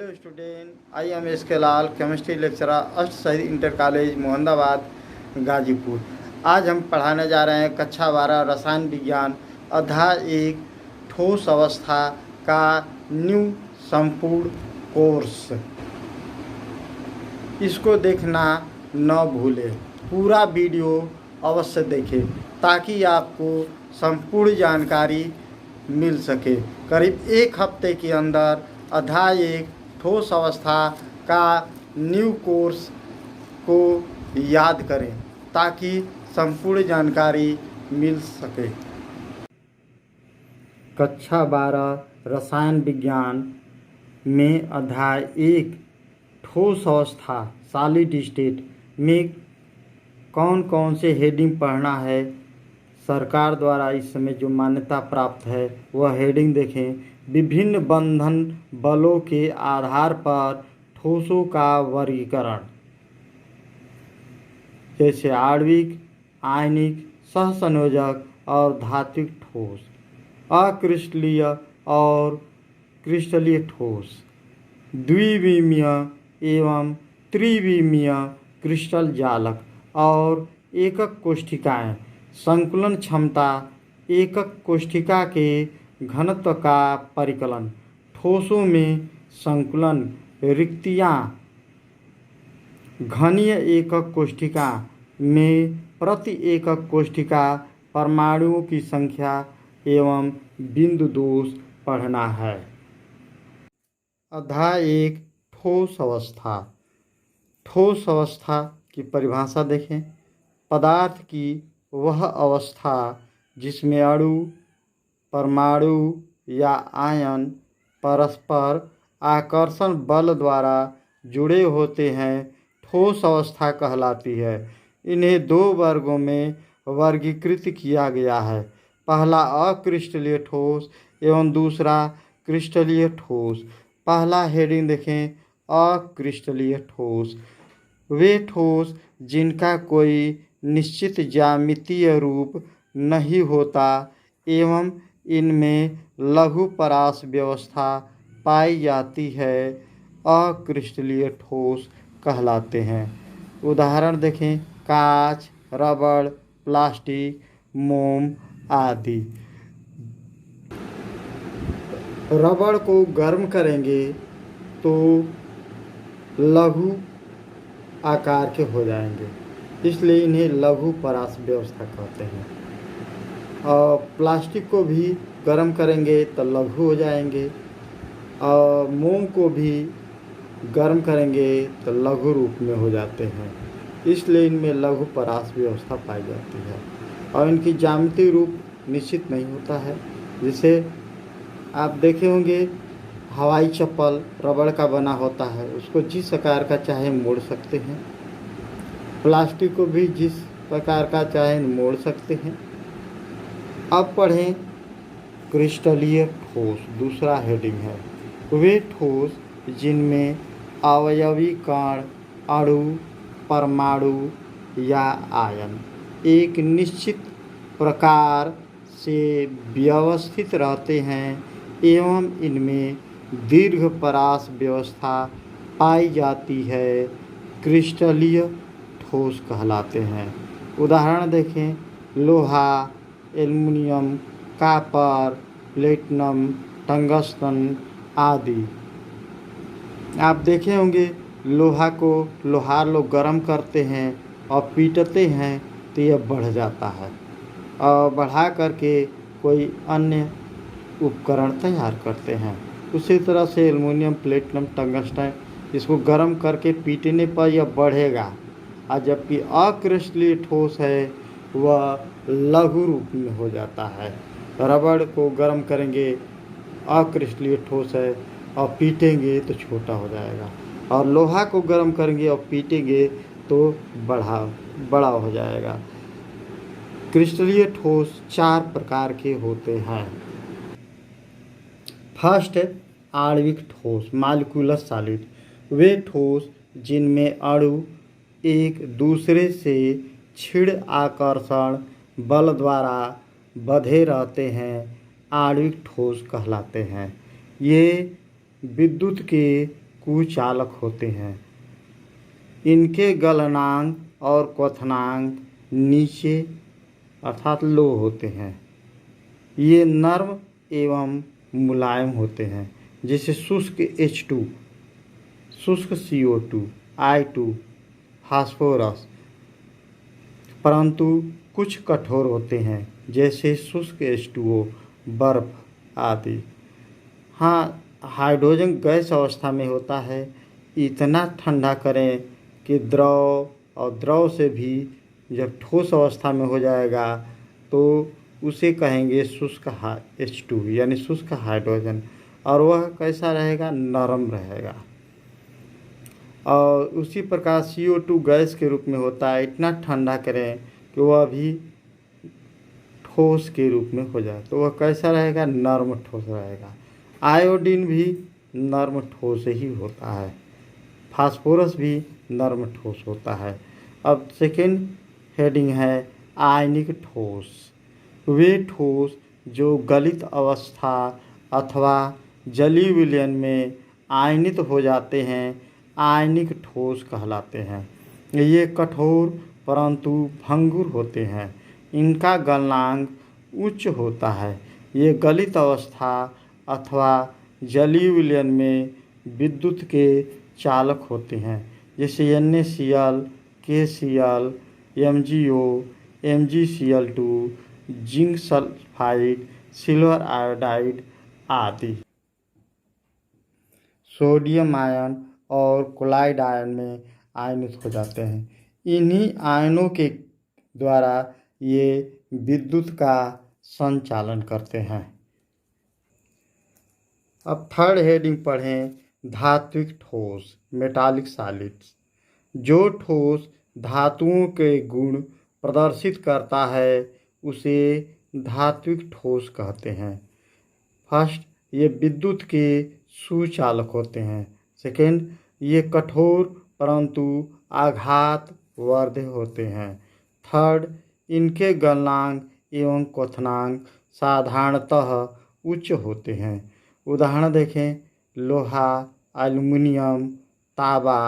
Hello student, I am S के लाल, chemistry lecturer, अष्ट शहीद इंटर कॉलेज मोहम्मदाबाद गाजीपुर। आज हम पढ़ाने जा रहे हैं कक्षा 12 रसायन विज्ञान अध्याय 1 ठोस अवस्था का न्यू संपूर्ण कोर्स। इसको देखना न भूलें, पूरा वीडियो अवश्य देखें ताकि आपको संपूर्ण जानकारी मिल सके। करीब एक हफ्ते के अंदर अध्याय 1 ठोस अवस्था का न्यू कोर्स को याद करें ताकि संपूर्ण जानकारी मिल सके। कक्षा 12 रसायन विज्ञान में अध्याय 1 ठोस अवस्था सॉलिड स्टेट में कौन कौन से हेडिंग पढ़ना है। सरकार द्वारा इस समय जो मान्यता प्राप्त है वह हेडिंग देखें। विभिन्न बंधन बलों के आधार पर ठोसों का वर्गीकरण, जैसे आणविक, आयनिक, सहसंयोजक और धात्विक ठोस, अक्रिस्टलीय और क्रिस्टलीय ठोस, द्विविमीय एवं त्रिविमीय क्रिस्टल जालक और एकक कोशिकाएं, संकुलन क्षमता, एकक कोशिका के घनत्व का परिकलन, ठोसों में संकुलन, रिक्तियां, घनीय एकक कोशिका में प्रति एकक कोशिका परमाणुओं की संख्या एवं बिंदु दोष पढ़ना है। अध्याय 1 ठोस अवस्था। ठोस अवस्था की परिभाषा देखें। पदार्थ की वह अवस्था जिसमें अणु, परमाणु या आयन परस्पर आकर्षण बल द्वारा जुड़े होते हैं, ठोस अवस्था कहलाती है। इन्हें दो वर्गों में वर्गीकृत किया गया है। पहला अक्रिस्टलीय ठोस एवं दूसरा क्रिस्टलीय ठोस। पहला हेडिंग देखें, अक्रिस्टलीय ठोस। वे ठोस जिनका कोई निश्चित ज्यामितीय रूप नहीं होता एवं इनमें लघु परास व्यवस्था पाई जाती है, अक्रिस्टलीय ठोस कहलाते हैं। उदाहरण देखें, कांच, रबड़, प्लास्टिक, मोम आदि। रबड़ को गर्म करेंगे तो लघु आकार के हो जाएंगे, इसलिए इन्हें लघु परास व्यवस्था कहते हैं। और प्लास्टिक को भी गर्म करेंगे तो लघु हो जाएंगे, और मोम को भी गर्म करेंगे तो लघु रूप में हो जाते हैं, इसलिए इनमें लघु परास व्यवस्था पाई जाती है। और इनकी ज्यामितीय रूप निश्चित नहीं होता है। जैसे आप देखे होंगे, हवाई चप्पल रबड़ का बना होता है, उसको जिस आकार का चाहे मोड़ सकते हैं। प्लास्टिक को भी जिस प्रकार का चाहे मोड़ सकते हैं। अब पढ़ें क्रिस्टलीय ठोस, दूसरा हेडिंग है। वे ठोस जिनमें अवयवी कण, अणु, परमाणु या आयन एक निश्चित प्रकार से व्यवस्थित रहते हैं एवं इनमें दीर्घ परास व्यवस्था पाई जाती है, क्रिस्टलीय ठोस कहलाते हैं। उदाहरण देखें, लोहा, एल्युमिनियम, कॉपर, प्लेटिनम, टंगस्टन आदि। आप देखे होंगे, लोहा को लोहार लोग गर्म करते हैं और पीटते हैं तो यह बढ़ जाता है, और बढ़ा करके कोई अन्य उपकरण तैयार करते हैं। उसी तरह से एल्युमिनियम, प्लेटिनम, टंगस्टन, इसको गर्म करके पीटने पर यह बढ़ेगा, और जबकि अक्रिस्टलीय ठोस है वह लघु रूप में हो जाता है। रबड़ को गर्म करेंगे, अक्रिस्टलीय ठोस है, और पीटेंगे तो छोटा हो जाएगा, और लोहा को गर्म करेंगे और पीटेंगे तो बड़ा हो जाएगा। क्रिस्टलीय ठोस 4 प्रकार के होते हैं। फर्स्ट है आणविक ठोस, मॉलिक्यूलर सॉलिड। वे ठोस जिनमें अणु एक दूसरे से क्षीण आकर्षण बल द्वारा बंधे रहते हैं, आणविक ठोस कहलाते हैं। ये विद्युत के कुचालक होते हैं। इनके गलनांक और क्वथनांक नीचे अर्थात लो होते हैं। ये नर्म एवं मुलायम होते हैं, जैसे शुष्क H2, शुष्क CO2, I2, फास्फोरस, परंतु कुछ कठोर होते हैं, जैसे शुष्क H2O, बर्फ आदि। हाँ, हाइड्रोजन गैस अवस्था में होता है। इतना ठंडा करें कि द्रव, और द्रव से भी जब ठोस अवस्था में हो जाएगा तो उसे कहेंगे शुष्क H2 यानी शुष्क हाइड्रोजन। और वह कैसा रहेगा? नरम रहेगा। और उसी प्रकार CO2 गैस के रूप में होता है। इतना ठंडा करें कि वह भी ठोस के रूप में हो जाए तो वह कैसा रहेगा? नर्म ठोस रहेगा। आयोडीन भी नर्म ठोस ही होता है। फास्फोरस भी नर्म ठोस होता है। अब सेकेंड हेडिंग है आयनिक ठोस। वे ठोस जो गलित अवस्था अथवा जलीय विलयन में आयनित हो जाते हैं, आयनिक ठोस कहलाते हैं। ये कठोर परंतु भंगुर होते हैं। इनका गलनांक उच्च होता है। ये गलित अवस्था अथवा जलीय विलयन में विद्युत के चालक होते हैं, जैसे NaCl, KCl, MgO, MgCl2, zinc sulphide, silver iodide आदि। सोडियम आयन और क्लोराइड आयन में आयनित हो जाते हैं। इन्हीं आयनों के द्वारा ये विद्युत का संचालन करते हैं। अब थर्ड हेडिंग पढ़ें धात्विक ठोस, मेटालिक सॉलिड्स। जो ठोस धातुओं के गुण प्रदर्शित करता है उसे धात्विक ठोस कहते हैं। फर्स्ट, ये विद्युत के सुचालक होते हैं। सेकेंड, ये कठोर परंतु आघात वर्ध होते हैं। थर्ड, इनके गलनांक एवं क्वथनांक साधारणतः उच्च होते हैं। उदाहरण देखें, लोहा, एल्युमिनियम, तांबा,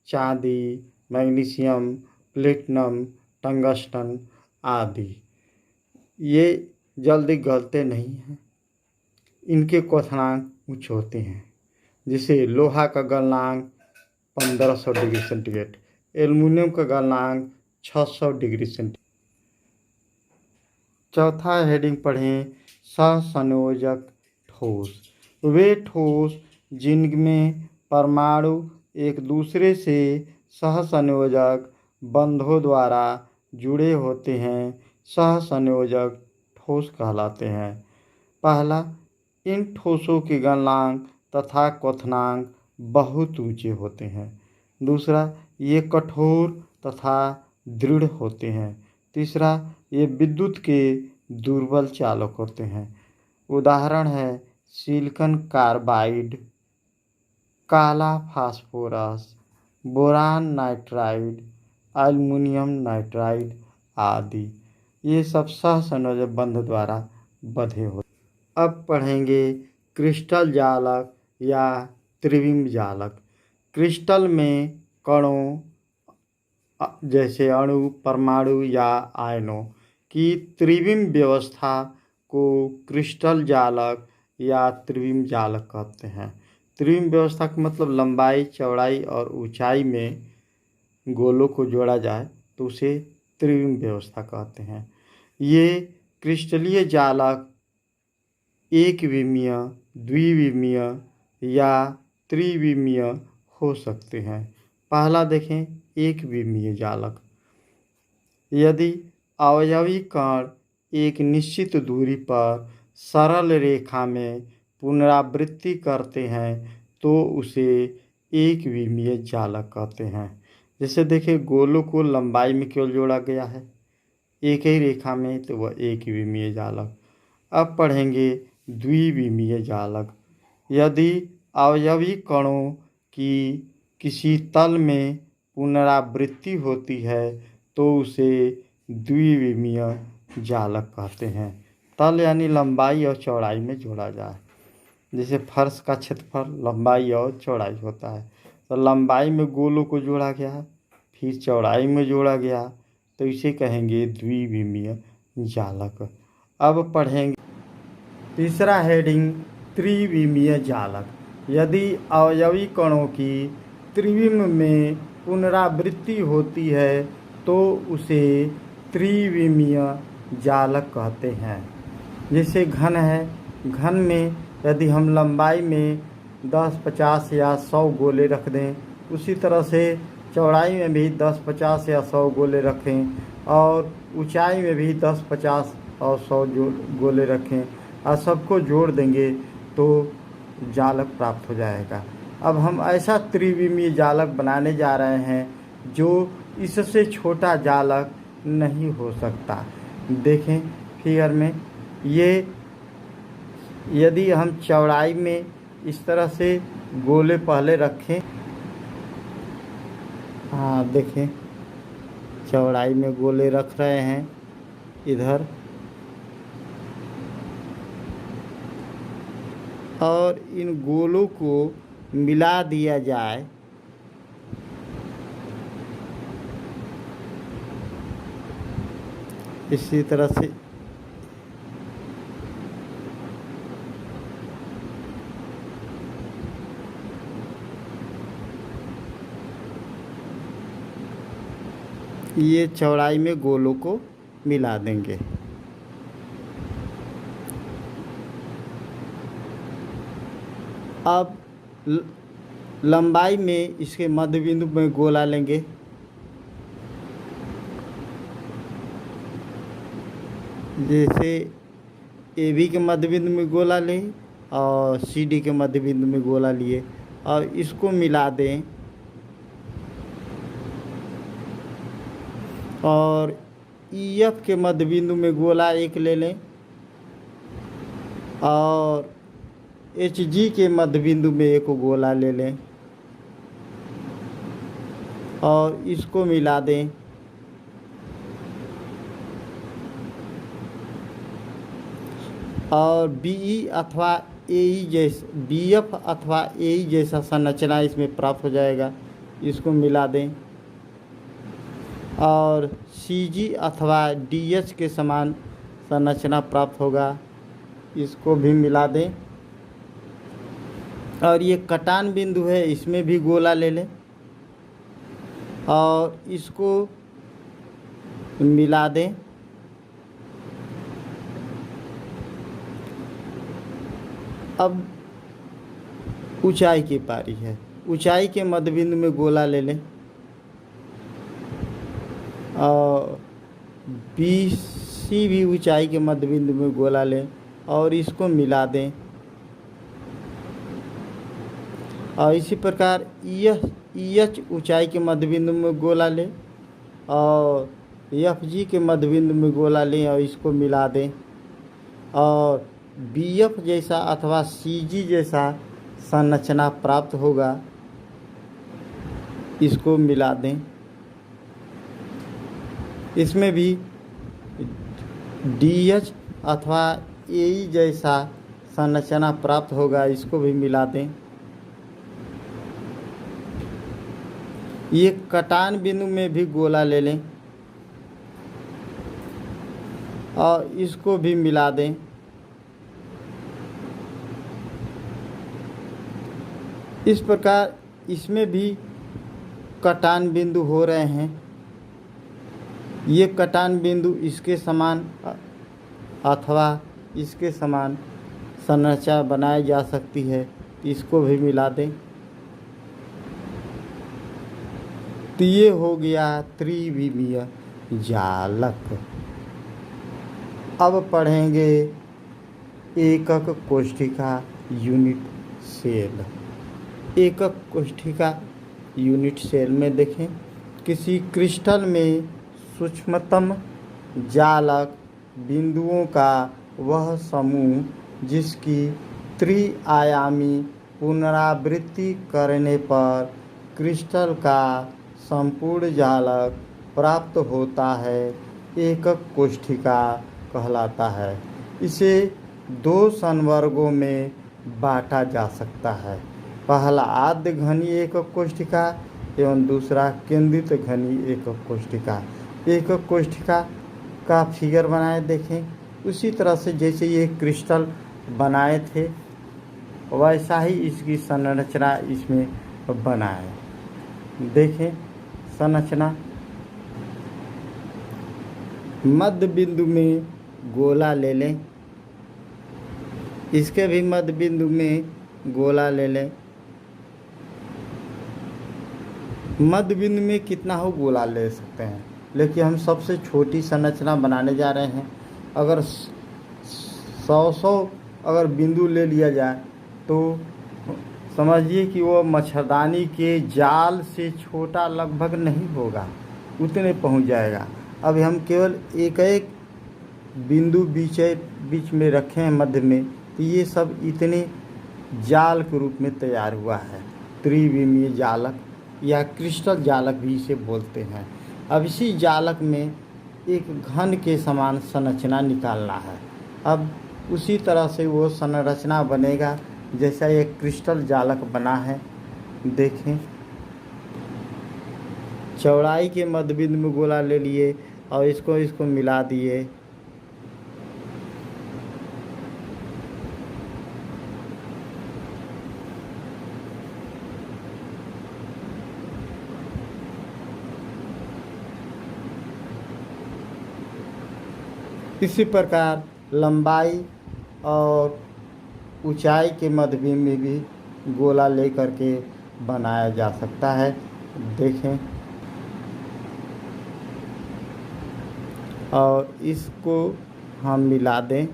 चांदी, मैग्नीशियम, प्लेटिनम, टंगस्टन आदि। ये जल्दी गलते नहीं हैं। इनके क्वथनांक उच्च होते हैं। जैसे लोहा का गलनांक 1500 डिग्री सेंटीग्रेड, एल्युमिनियम का गलनांक 600 डिग्री सेंटीग्रेड। चौथा हेडिंग पढ़ें सहसंयोजक ठोस। वे ठोस जिनमें परमाणु एक दूसरे से सहसंयोजक बंधों द्वारा जुड़े होते हैं, सहसंयोजक ठोस कहलाते हैं। पहला, इन ठोसों के गलनांक तथा क्वथनांक बहुत ऊंचे होते हैं। दूसरा, ये कठोर तथा दृढ़ होते हैं। तीसरा, ये विद्युत के दुर्बल चालक होते हैं। उदाहरण है सिलिकॉन कार्बाइड, काला phosphorus, boron nitride, aluminium nitride आदि। ये सब सहसंयोजक बंध द्वारा बंधे होते। अब पढ़ेंगे क्रिस्टल जालक या त्रिविम जालक। क्रिस्टल में कणों जैसे अणु, परमाणु या आयनों की त्रिविम व्यवस्था को क्रिस्टल जालक या त्रिविम जालक कहते हैं। त्रिविम व्यवस्था का मतलब लंबाई, चौड़ाई और ऊंचाई में गोलों को जोड़ा जाए तो उसे त्रिविम व्यवस्था कहते हैं। ये क्रिस्टलीय जालक एक विमीय, द्विविमीय या त्रिविमीय हो सकते हैं। पहला देखें, एक विमीय जालक। यदि अवयवी कण एक निश्चित दूरी पर सरल रेखा में पुनरावृत्ति करते हैं तो उसे एक विमीय जालक कहते हैं। जैसे देखिए, गोलों को लंबाई में केवल जोड़ा गया है एक ही रेखा में, तो वह एक विमीय जालक। अब पढ़ेंगे द्विविमीय जालक। यदि अवयवी कणों की किसी तल में पुनरावृत्ति होती है तो उसे द्विविमीय जालक कहते हैं। तल यानी लंबाई और चौड़ाई में जोड़ा जाए। जैसे फर्श का क्षेत्रफल, लंबाई और चौड़ाई होता है। तो लंबाई में गोलों को जोड़ा गया, फिर चौड़ाई में जोड़ा गया, तो इसे कहेंगे द्विविमीय जालक। अब पढ़ेंगे तीसरा हेडिंग, त्रिविमीय जालक। यदि अवयवी कणों की त्रिविम में पुनरावृत्ति होती है तो उसे त्रिविमीय जालक कहते हैं। जैसे घन है, घन में यदि हम लंबाई में 10, 50 या 100 गोले रख दें, उसी तरह से चौड़ाई में भी 10, 50 या 100 गोले रखें, और ऊंचाई में भी 10, 50 और 100 गोले रखें, और सबको जोड़ देंगे तो जालक प्राप्त हो जाएगा। अब हम ऐसा त्रिविमीय जालक बनाने जा रहे हैं जो इससे छोटा जालक नहीं हो सकता। देखें फिगर में, ये यदि हम चौड़ाई में इस तरह से गोले पहले रखें, हाँ देखें चौड़ाई में गोले रख रहे हैं इधर, और इन गोलों को मिला दिया जाए इसी तरह से, ये चौड़ाई में गोलों को मिला देंगे। अब लंबाई में इसके मध्य बिंदु में गोला लेंगे, जैसे ए बी के मध्य बिंदु में गोला लें और सी डी के मध्य बिंदु में गोला लिए और इसको मिला दें, और ई एफ के मध्य बिंदु में गोला एक ले लें और एच जी के मध्य बिंदु में एक गोला ले लें और इसको मिला दें, और बी ई अथवा ए ई जैसा, बी एफ अथवा ए ई जैसा संरचना इसमें प्राप्त हो जाएगा, इसको मिला दें, और सी जी अथवा डी एच के समान संरचना प्राप्त होगा, इसको भी मिला दें, और ये कटान बिंदु है इसमें भी गोला ले लें और इसको मिला दें, अब ऊंचाई की पारी है, ऊंचाई के मध्य बिंदु में गोला ले लें और बी सी भी ऊंचाई के मध्य बिंदु में गोला लें और इसको मिला दें, और इसी प्रकार ई एच ऊंचाई के मध्य बिंदु में गोला लें और एफ जी के मध्य बिंदु में गोला लें और इसको मिला दें, और बी एफ जैसा अथवा सी जी जैसा संरचना प्राप्त होगा, इसको मिला दें, इसमें भी डी एच अथवा ए ई जैसा संरचना प्राप्त होगा, इसको भी मिला दें। ये कटान बिंदु में भी गोला ले लें और इसको भी मिला दें, इस प्रकार इसमें भी कटान बिंदु हो रहे हैं। ये कटान बिंदु इसके समान अथवा इसके समान संरचना बनाई जा सकती है, इसको भी मिला दें। तो ये हो गया त्रिविमीय जालक। अब पढ़ेंगे एकक कोष्ठिका यूनिट सेल। एकक कोष्ठिका यूनिट सेल में देखें, किसी क्रिस्टल में सूक्ष्मतम जालक बिंदुओं का वह समूह जिसकी त्रिआयामी पुनरावृत्ति करने पर क्रिस्टल का संपूर्ण जालक प्राप्त होता है, एकक कोष्ठिका कहलाता है। इसे दो संवर्गों में बांटा जा सकता है। पहला आद्य घनीय एकक कोष्ठिका एवं दूसरा केंद्रित घनीय एकक कोष्ठिका। एकक कोष्ठिका का फिगर बनाए देखें। उसी तरह से जैसे ये क्रिस्टल बनाए थे वैसा ही इसकी संरचना इसमें बनाए। देखें संरचना, मध्य बिंदु में गोला ले लें, इसके भी मध्य बिंदु में गोला ले लें। मध्य बिंदु में कितना हो गोला ले सकते हैं, लेकिन हम सबसे छोटी संरचना बनाने जा रहे हैं। अगर 100 अगर बिंदु ले लिया जाए तो समझिए कि वो मच्छरदानी के जाल से छोटा लगभग नहीं होगा, उतने पहुंच जाएगा। अब हम केवल एक एक बिंदु बीच में रखे हैं मध्य में, तो ये सब इतने जाल के रूप में तैयार हुआ है। त्रिविमीय जालक या क्रिस्टल जालक भी इसे बोलते हैं। अब इसी जालक में एक घन के समान संरचना निकालना है। अब उसी तरह से वो संरचना बनेगा जैसा एक क्रिस्टल जालक बना है। देखें, चौड़ाई के मध्य बिंदु में गोला ले लिए और इसको मिला दिए। इसी प्रकार लंबाई और ऊंचाई के मध्य बिंदु में भी गोला ले करके बनाया जा सकता है। देखें, और इसको हम मिला दें।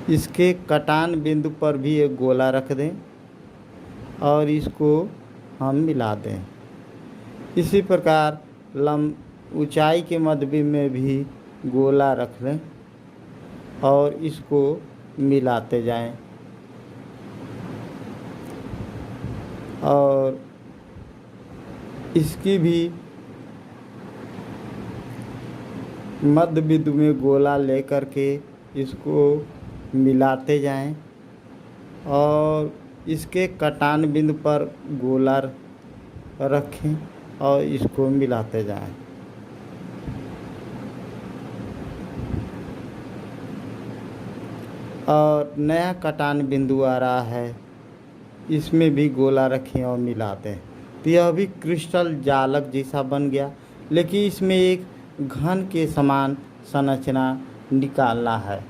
इसके कटान बिंदु पर भी एक गोला रख दें और इसको हम मिला दें। इसी प्रकार ऊंचाई के मध्य बिंदु में भी गोला रख लें और इसको मिलाते जाएं। और इसकी भी मध्य बिंदु में गोला ले करके इसको मिलाते जाएं और इसके कटान बिंदु पर गोला रखें और इसको मिलाते जाएं। और नया कटान बिंदु आ रहा है, इसमें भी गोला रखें और मिला दें। तो यह भी क्रिस्टल जालक जैसा बन गया, लेकिन इसमें एक घन के समान संरचना निकालना है।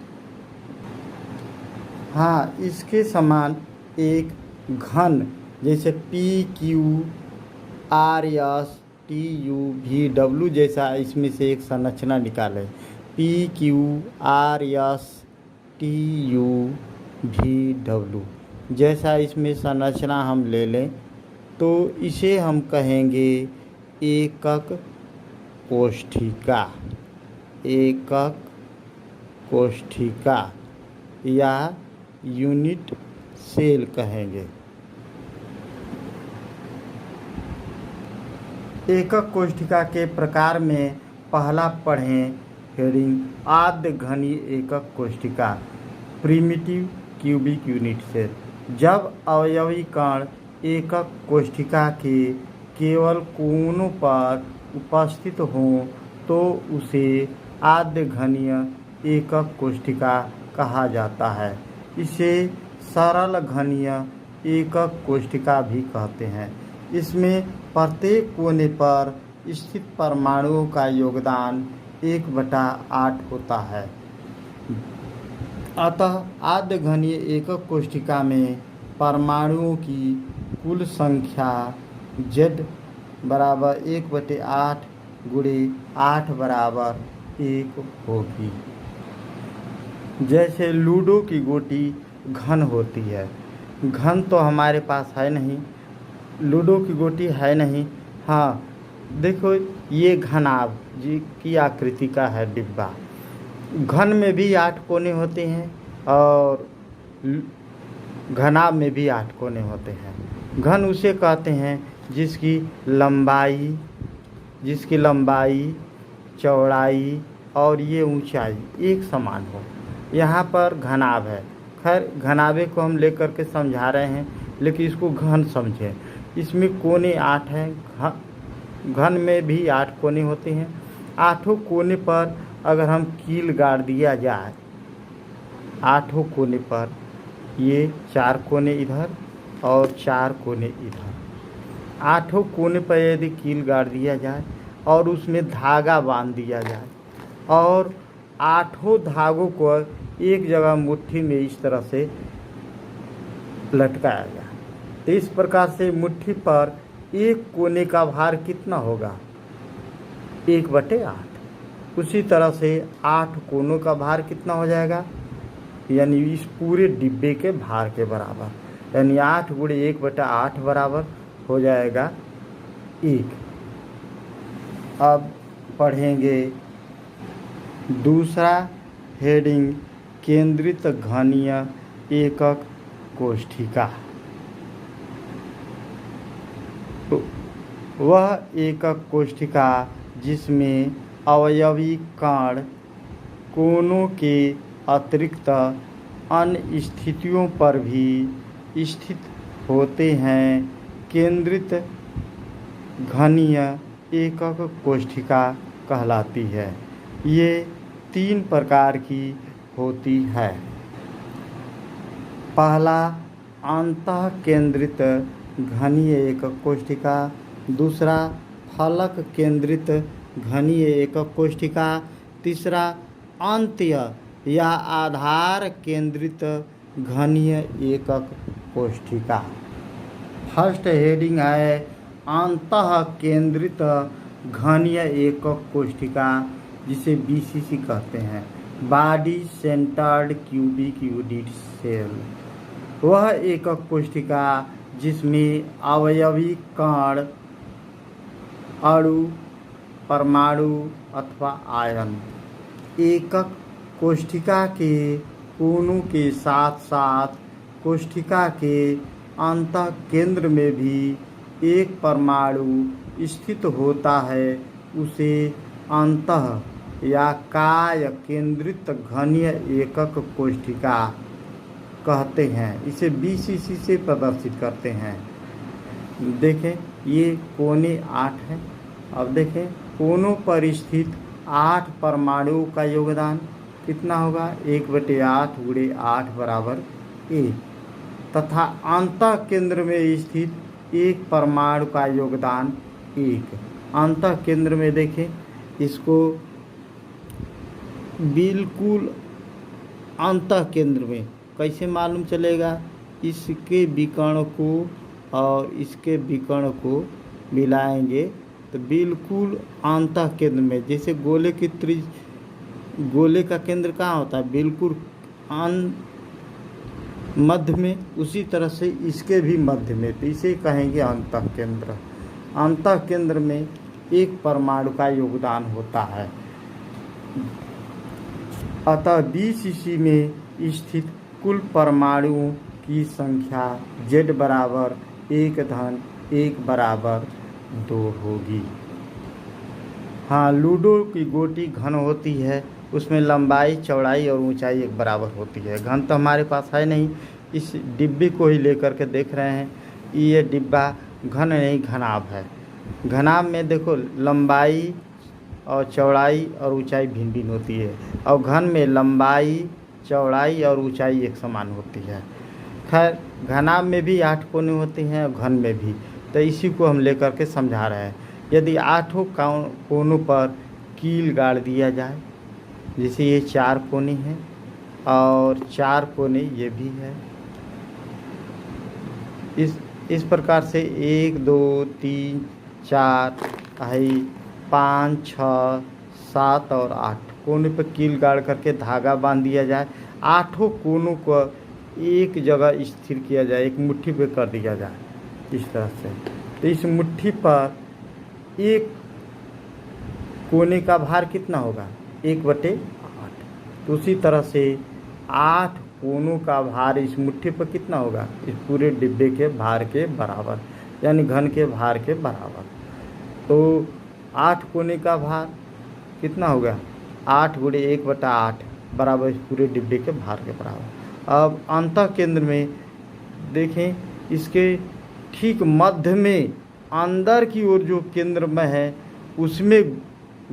हाँ, इसके समान एक घन जैसे PQRSTUVW जैसा इसमें से एक संरचना निकालें। PQRSTUVW जैसा इसमें संरचना हम ले लें तो इसे हम कहेंगे एकक कोष्ठिका। एकक कोष्ठिका या यूनिट सेल कहेंगे। एकक कोष्ठिका के प्रकार में पहला पढ़ें हेडिंग आद्य घनीय एकक कोष्ठिका, प्रिमिटिव क्यूबिक यूनिट सेल। जब अवयवी कण एकक कोष्ठिका के केवल कोनों पर उपस्थित हों तो उसे आद्य घनीय एकक कोष्ठिका कहा जाता है। इसे सरल घनीय एकक कोष्ठिका भी कहते हैं। इसमें प्रत्येक कोने पर स्थित परमाणुओं का योगदान 1/8 होता है। अतः आद्य घनीय एकक कोष्ठिका में परमाणुओं की कुल संख्या Z बराबर 1/8 गुणे 8 बराबर 1 होगी। जैसे लूडो की गोटी घन होती है। घन तो हमारे पास है नहीं, लूडो की गोटी है नहीं। हाँ देखो, ये घनाभ जी की आकृति का है डिब्बा। घन में भी 8 कोने होते हैं और घनाभ में भी 8 कोने होते हैं। घन उसे कहते हैं जिसकी लंबाई, चौड़ाई और ये ऊंचाई एक समान हो। यहाँ पर घनाभ है। खैर घनाभे को हम लेकर के समझा रहे हैं, लेकिन इसको घन समझें। इसमें कोने 8 हैं। घन में भी 8 कोने होते हैं। 8 कोने पर अगर हम कील गाड़ दिया जाए, 8 कोने पर, ये 4 कोने इधर और 4 कोने इधर, 8 कोने पर यदि कील गाड़ दिया जाए और उसमें धागा बांध दिया जाए और 8 धागों को एक जगह मुट्ठी में इस तरह से लटकाया जाए, तो इस प्रकार से मुट्ठी पर एक कोने का भार कितना होगा? 1/8। उसी तरह से 8 कोनों का भार कितना हो जाएगा? यानी इस पूरे डिब्बे के भार के बराबर, यानी 8 गुणे 1/8 बराबर हो जाएगा 1। अब पढ़ेंगे दूसरा हेडिंग, केंद्रित घनीय एकक कोष्ठिका। तो वह एकक कोष्ठिका जिसमें अवयवी कण कोनों के अतिरिक्त अन्य स्थितियों पर भी स्थित होते हैं, केंद्रित घनीय एकक कोष्ठिका कहलाती है। ये 3 प्रकार की होती है। पहला, अंतः केंद्रित घनीय एकक कोष्ठिका। दूसरा, फलक केंद्रित घनीय एकक कोष्ठिका। तीसरा, अंत्य या आधार केंद्रित घनीय एकक कोष्ठिका। फर्स्ट हेडिंग है अंतः केंद्रित घनीय एकक कोष्ठिका, जिसे BCC कहते हैं, body centred cubic unit cell. वह एकक कोष्ठिका जिसमें अवयवी कण, अणु, परमाणु अथवा आयन एकक कोष्ठिका के कोनों के साथ साथ कोष्ठिका के अंतः केंद्र में भी एक परमाणु स्थित होता है, उसे अंतः या काय केंद्रित घनीय एकक कोष्ठिका कहते हैं। इसे BCC से प्रदर्शित करते हैं। देखें, ये कोने 8 हैं। अब देखें, कोनों पर स्थित 8 परमाणुओं का योगदान कितना होगा? 1/8 गुणे 8 बराबर 1, तथा अंतः केंद्र में स्थित एक परमाणु का योगदान 1। अंतः केंद्र में देखें, इसको बिल्कुल अंतः केंद्र में कैसे मालूम चलेगा? इसके विकर्ण को और इसके विकर्ण को मिलाएंगे तो बिल्कुल अंतः केंद्र में, जैसे गोले का केंद्र कहाँ होता है? बिल्कुल मध्य में, उसी तरह से इसके भी मध्य में, तो इसे कहेंगे अंतः केंद्र। अंतः केंद्र में एक परमाणु का योगदान होता है। अतः BCC में स्थित कुल परमाणुओं की संख्या Z बराबर 1 बराबर 2 होगी। हाँ, लूडो की गोटी घन होती है, उसमें लंबाई, चौड़ाई और ऊंचाई एक बराबर होती है। घन तो हमारे पास है नहीं, इस डिब्बे को ही लेकर के देख रहे हैं। ये डिब्बा घन नहीं, घनाभ है। घनाभ में देखो लंबाई और चौड़ाई और ऊंचाई भिन्न भिन्न होती है, और घन में लंबाई, चौड़ाई और ऊंचाई एक समान होती है। खैर, घनाभ में भी 8 कोने होते हैं और घन में भी, तो इसी को हम लेकर के समझा रहे हैं। यदि 8 कोनों पर कील गाड़ दिया जाए, जैसे ये 4 कोने हैं और 4 कोने ये भी है, इस प्रकार से 1 2 3 4 5 6 7 और 8 कोने पर कील गाड़ करके धागा बांध दिया जाए। 8 कोनों को एक जगह स्थिर किया जाए, एक मुट्ठी पे कर दिया जाए इस तरह से। तो इस मुट्ठी पर एक कोने का भार कितना होगा? 1/8। तो उसी तरह से 8 कोनों का भार इस मुट्ठी पर कितना होगा? इस पूरे डिब्बे के भार के बराबर, यानी घन के भार के बराबर। तो 8 कोने का भार कितना होगा? 8 गुणे 1/8 बराबर इस पूरे डिब्बे के भार के बराबर। अब अंतः केंद्र में देखें, इसके ठीक मध्य में अंदर की ओर जो केंद्र में है उसमें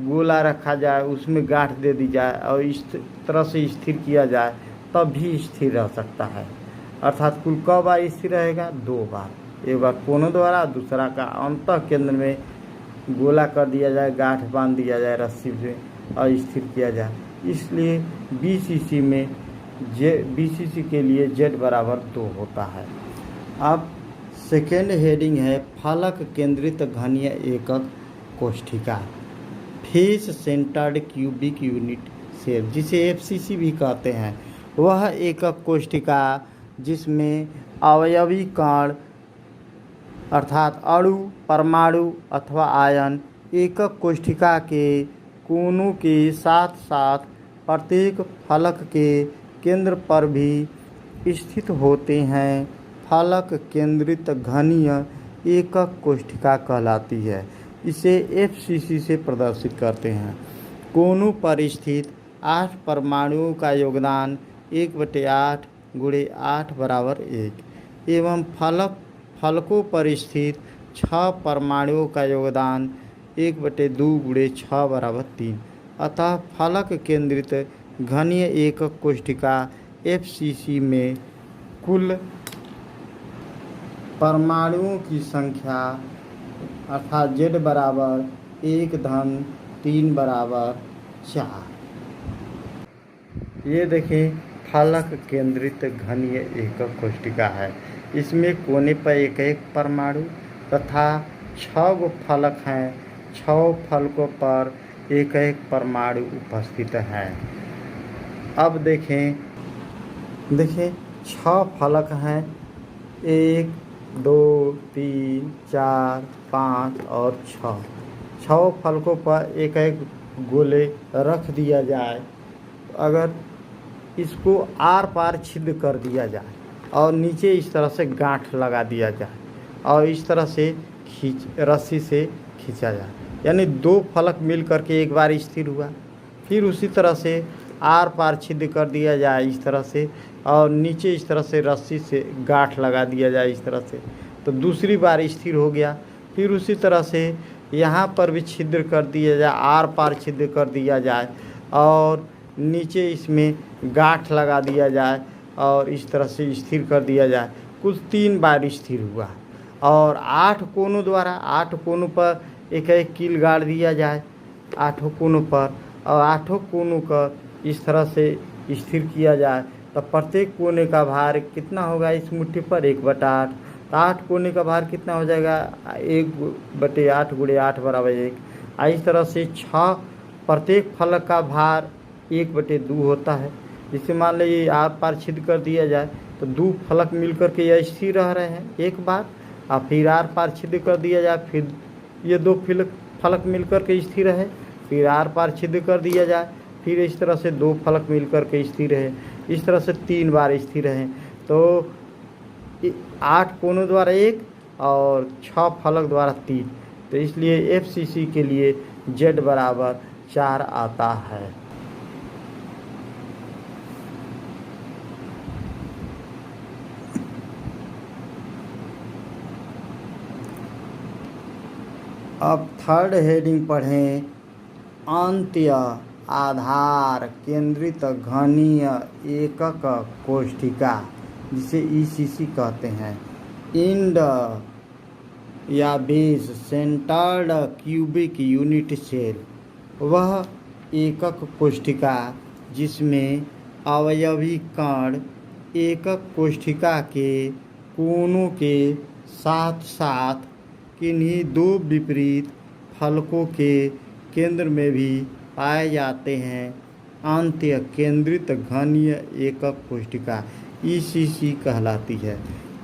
गोला रखा जाए, उसमें गांठ दे दी जाए और इस तरह से स्थिर किया जाए, तब भी स्थिर रह सकता है। अर्थात कुल क बार स्थिर रहेगा? 2 बार। एक बार कोनों द्वारा, दूसरा का अंतः केंद्र में गोला कर दिया जाए, गांठ बांध दिया जाए रस्सी से और स्थिर किया जाए। इसलिए बीसीसी के लिए Z बराबर 2 होता है। अब सेकेंड हेडिंग है फलक केंद्रित घनीय एकक कोष्ठिका, face centred cubic unit cell, जिसे FCC भी कहते हैं। वह एकक कोष्ठिका जिसमें अवयवी कण अर्थात अणु, परमाणु अथवा आयन एकक कोष्ठिका के कोनों के साथ साथ प्रत्येक फलक के केंद्र पर भी स्थित होते हैं, फलक केंद्रित घनीय एकक कोष्ठिका कहलाती है। इसे FCC से प्रदर्शित करते हैं। कोनों पर स्थित 8 परमाणुओं का योगदान 1/8 × 8 = 1 एवं फलकों पर स्थित 6 परमाणुओं का योगदान 1/2 × 6 = 3। अतः फलक केंद्रित घनीय एकक कोष्ठिका FCC में कुल परमाणुओं की संख्या अर्थात Z बराबर 1-3 = 4। ये देखें, फलक केंद्रित घनीय एकक कोष्ठिका है। इसमें कोने पर एक परमाणु तथा 6 फलक हैं। 6 फलकों पर एक परमाणु उपस्थित है। अब देखें 6 फलक हैं, 1, 2, 3, 4, 5 और 6। 6 फलकों पर एक गोले रख दिया जाए। अगर इसको आर पार छिद्र कर दिया जाए और नीचे इस तरह से गांठ लगा दिया जाए और इस तरह से रस्सी से खींचा जाए, यानी 2 फलक मिल करके एक बार स्थिर हुआ, फिर उसी तरह से आर पार छिद्र कर दिया जाए इस तरह से और नीचे इस तरह से रस्सी से गांठ लगा दिया जाए इस तरह से, तो दूसरी बार स्थिर हो गया। फिर उसी तरह से यहाँ पर भी छिद्र कर दिया जाए, आर पार छिद्र कर दिया जाए और नीचे इसमें गांठ लगा दिया जाए और इस तरह से स्थिर कर दिया जाए। कुल 3 बार स्थिर हुआ और 8 कोनों द्वारा 8 कोनों पर एक कील गाड़ दिया जाए 8 कोनों पर, और 8 कोनों का इस तरह से स्थिर किया जाए। तो प्रत्येक कोने का भार कितना होगा इस मुट्ठी पर? 1/8। तो 8 कोने का भार कितना हो जाएगा? 1/8 × 8 = 1। इस तरह से 6 प्रत्येक फलक का भार 1/2 होता है। जिससे मान लीजिए आर पार छिद्र कर दिया जाए तो 2 फलक मिल कर के यह स्थिर रह रहे हैं एक बार, और फिर आर पार छिद्र कर दिया जाए, फिर ये 2 फलक मिल कर के स्थिर रहे, फिर आर पार छिद्र कर दिया जाए, फिर इस तरह से 2 फलक मिल कर के स्थिर रहे, इस तरह से 3 बार स्थिर रहे। तो 8 कोनों द्वारा 1 और 6 फलक द्वारा 3, तो इसलिए FCC के लिए Z बराबर 4 आता है। अब थर्ड हेडिंग पढ़ें, अंत्य आधार केंद्रित घनीय एकक कोष्ठिका, जिसे ECC कहते हैं। इंड या base centred cubic unit cell, वह एकक कोष्ठिका जिसमें अवयवी कण एकक कोष्ठिका के कोनों के साथ साथ किन्हीं 2 विपरीत फलकों के केंद्र में भी पाए जाते हैं, अंत्य केंद्रित घनीय एकक कोष्ठिका ECC कहलाती है।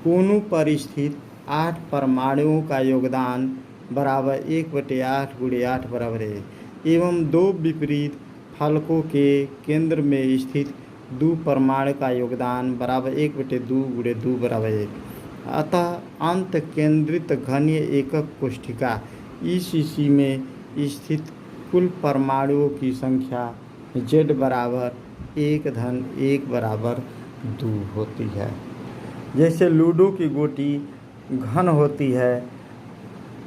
कोनों पर स्थित 8 परमाणुओं का योगदान बराबर 1/8 × 8 = 1 एवं 2 विपरीत फलकों के केंद्र में स्थित 2 परमाणु का योगदान बराबर 1/2 × 2 = 1। अतः अंत केंद्रित घनीय एकक कोष्ठिका ECC में स्थित कुल परमाणुओं की संख्या Z बराबर 1 धन 1 बराबर 2 होती है। जैसे लूडो की गोटी घन होती है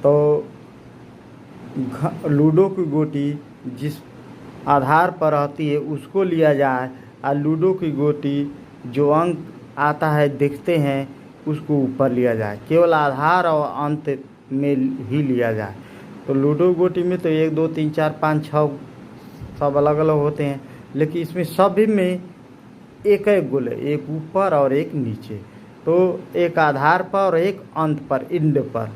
तो लूडो की गोटी जिस आधार पर रहती है उसको लिया जाए, और लूडो की गोटी जो अंक आता है देखते हैं उसको ऊपर लिया जाए, केवल आधार और अंत में ही लिया जाए। तो लूडो गोटी में तो 1 2 3 4 5 6 सब अलग अलग होते हैं, लेकिन इसमें सभी में एक एक गोले, एक ऊपर और एक नीचे, तो एक आधार पर और एक अंत पर, इंड पर।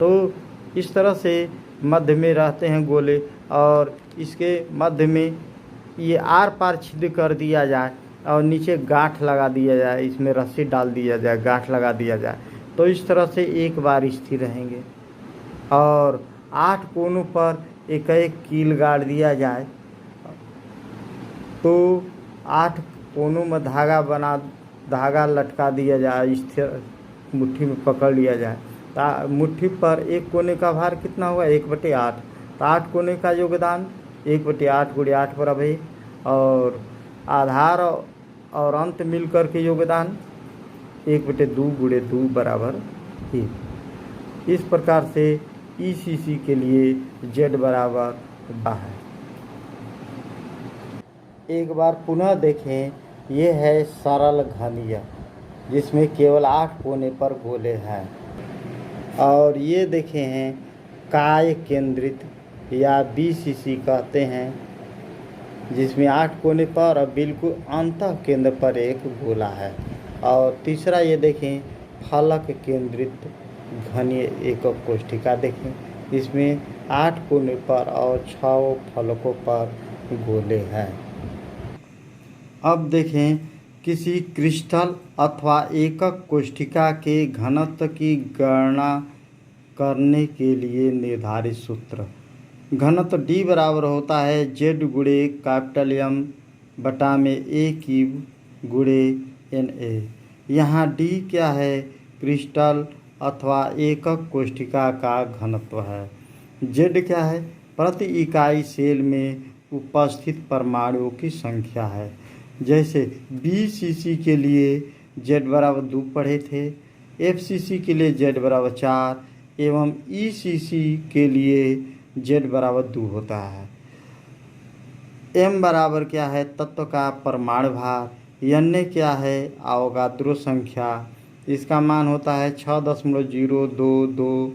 तो इस तरह से मध्य में रहते हैं गोले, और इसके मध्य में ये आर पार छिद्र कर दिया जाए और नीचे गांठ लगा दिया जाए, इसमें रस्सी डाल दिया जाए, गांठ लगा दिया जाए, तो इस तरह से एक बार स्थिर रहेंगे। और 8 कोनों पर एक एक कील गाड़ दिया जाए, तो 8 कोनों में धागा लटका दिया जाए, स्थिर मुट्ठी में पकड़ लिया जाए। मुट्ठी पर एक कोने का भार कितना होगा? 1/8। तो 8 कोने का योगदान 1/8 × 8 बराबर है, और आधार और अंत मिलकर के योगदान 1/2 × 2 बराबर 1। इस प्रकार से ECC के लिए Z बराबर 12 है। एक बार पुनः देखें, ये है सरल घनीय जिसमें केवल 8 कोने पर गोले हैं, और ये देखे हैं काय केंद्रित या BCC कहते हैं, जिसमें 8 कोने पर और बिल्कुल अंतः केंद्र पर एक गोला है। और तीसरा ये देखें फलक केंद्रित घनीय एकक कोष्ठिका देखें, इसमें 8 कोने पर और 6 फलकों पर गोले हैं। अब देखें किसी क्रिस्टल अथवा एकक कोष्ठिका के घनत्व की गणना करने के लिए निर्धारित सूत्र। घनत्व D बराबर होता है Z × M बटा में A³ × Na। यहाँ D क्या है? क्रिस्टल अथवा एकक कोष्ठिका का घनत्व है। Z क्या है? प्रति इकाई सेल में उपस्थित परमाणुओं की संख्या है। जैसे BCC के लिए Z बराबर 2 पढ़े थे, FCC के लिए Z बराबर 4 एवं ECC के लिए Z बराबर 2 होता है। M बराबर क्या है? तत्व का परमाणु भार। Na क्या है? अवोगाद्रो संख्या, इसका मान होता है 6.022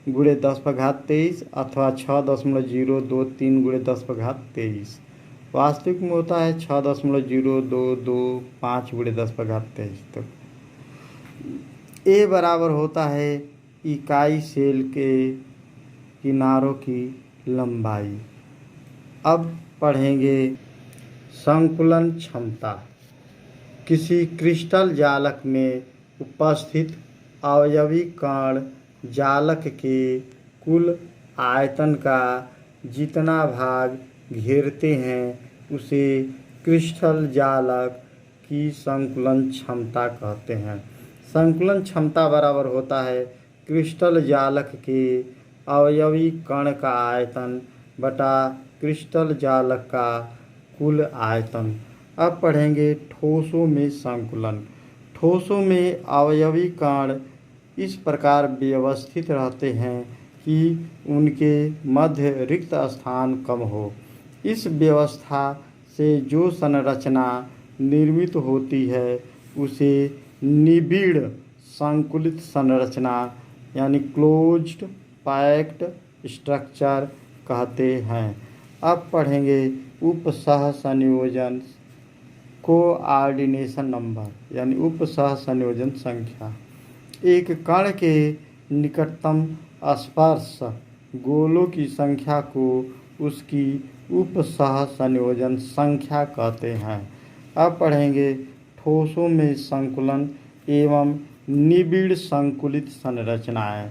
× 10⁻23 अथवा 6.023 × 10⁻23। वास्तविक में होता है 6.0225 × 10⁻23 तक। A बराबर होता है इकाई सेल के किनारों की लंबाई। अब पढ़ेंगे संकुलन क्षमता। किसी क्रिस्टल जालक में उपस्थित अवयवी कण जालक के कुल आयतन का जितना भाग घेरते हैं उसे क्रिस्टल जालक की संकुलन क्षमता कहते हैं। संकुलन क्षमता बराबर होता है क्रिस्टल जालक के अवयवी कण का आयतन बटा क्रिस्टल जालक का कुल आयतन। अब पढ़ेंगे ठोसों में संकुलन। ठोसों में अवयवी कण इस प्रकार व्यवस्थित रहते हैं कि उनके मध्य रिक्त स्थान कम हो। इस व्यवस्था से जो संरचना निर्मित होती है उसे निबिड़ संकुलित संरचना यानी क्लोज्ड पैक्ड स्ट्रक्चर कहते हैं। अब पढ़ेंगे उपसह संयोजन कोऑर्डिनेशन नंबर यानी उपसह संयोजन संख्या। एक कण के निकटतम स्पर्श गोलों की संख्या को उसकी उपसह संयोजन संख्या कहते हैं। अब पढ़ेंगे ठोसों में संकुलन एवं निबिड़ संकुलित संरचनाएं।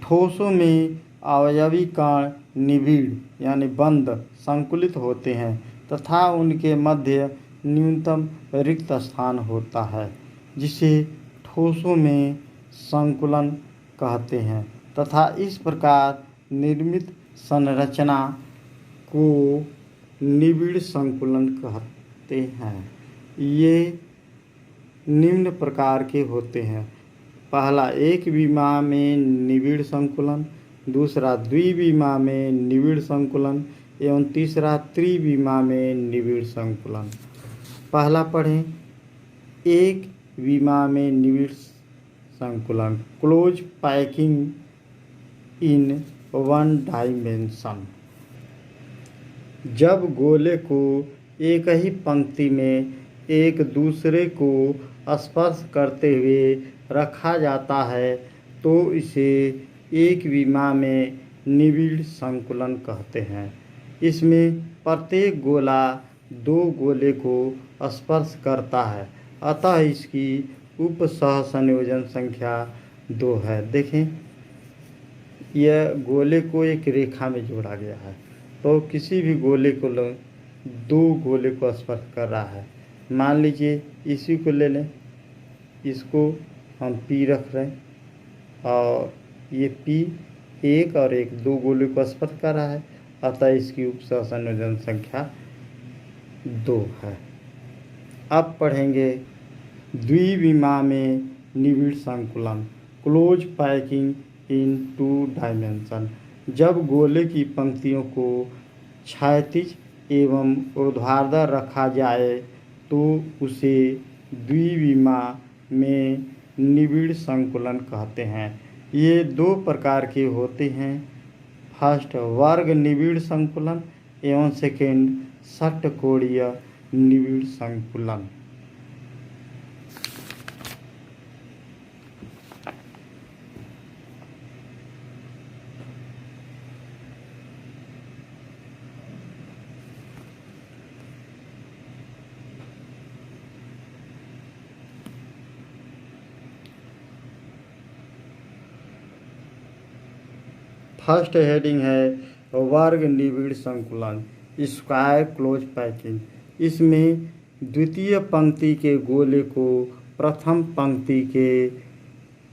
ठोसों में अवयवी कण निबिड़ यानी बंद संकुलित होते हैं तथा उनके मध्य न्यूनतम रिक्त स्थान होता है, जिसे ठोसों में संकुलन कहते हैं तथा इस प्रकार निर्मित संरचना को निबिड़ संकुलन कहते हैं। ये निम्न प्रकार के होते हैं। पहला एक विमा में निबिड़ संकुलन, दूसरा द्विविमा में निबिड़ संकुलन एवं तीसरा त्रिविमा में निबिड़ संकुलन। पहला पढ़ें, एक विमा में निबिड़ संकुलन, close packing in one dimension. जब गोले को एक ही पंक्ति में एक दूसरे को स्पर्श करते हुए रखा जाता है तो इसे एक विमा में निबिड़ संकुलन कहते हैं। इसमें प्रत्येक गोला दो गोले को स्पर्श करता है, अतः इसकी उप सहसंयोजन संख्या 2 है। देखें, यह गोले को एक रेखा में जोड़ा गया है, तो किसी भी गोले को दो गोले को स्पर्श कर रहा है। मान लीजिए इसी को ले लें, इसको हम P रख रहे हैं और ये P एक और एक दो गोले को स्पर्श कर रहा है, अतः इसकी उप सहसंयोजन संख्या 2 है। अब पढ़ेंगे द्विविमा में निबिड़ संकुलन, क्लोज पैकिंग इन 2 डायमेंशन। जब गोले की पंक्तियों को क्षैतिज एवं ऊर्ध्वाधर रखा जाए तो उसे द्विविमा में निबिड़ संकुलन कहते हैं। ये 2 प्रकार के होते हैं। फर्स्ट वर्ग निबिड़ संकुलन एवं सेकेंड षट्कोणीय निबिड़ संकुलन। फर्स्ट हेडिंग है वर्ग निबिड़ संकुलन, स्क्वायर क्लोज पैकिंग। इसमें द्वितीय पंक्ति के गोले को प्रथम पंक्ति के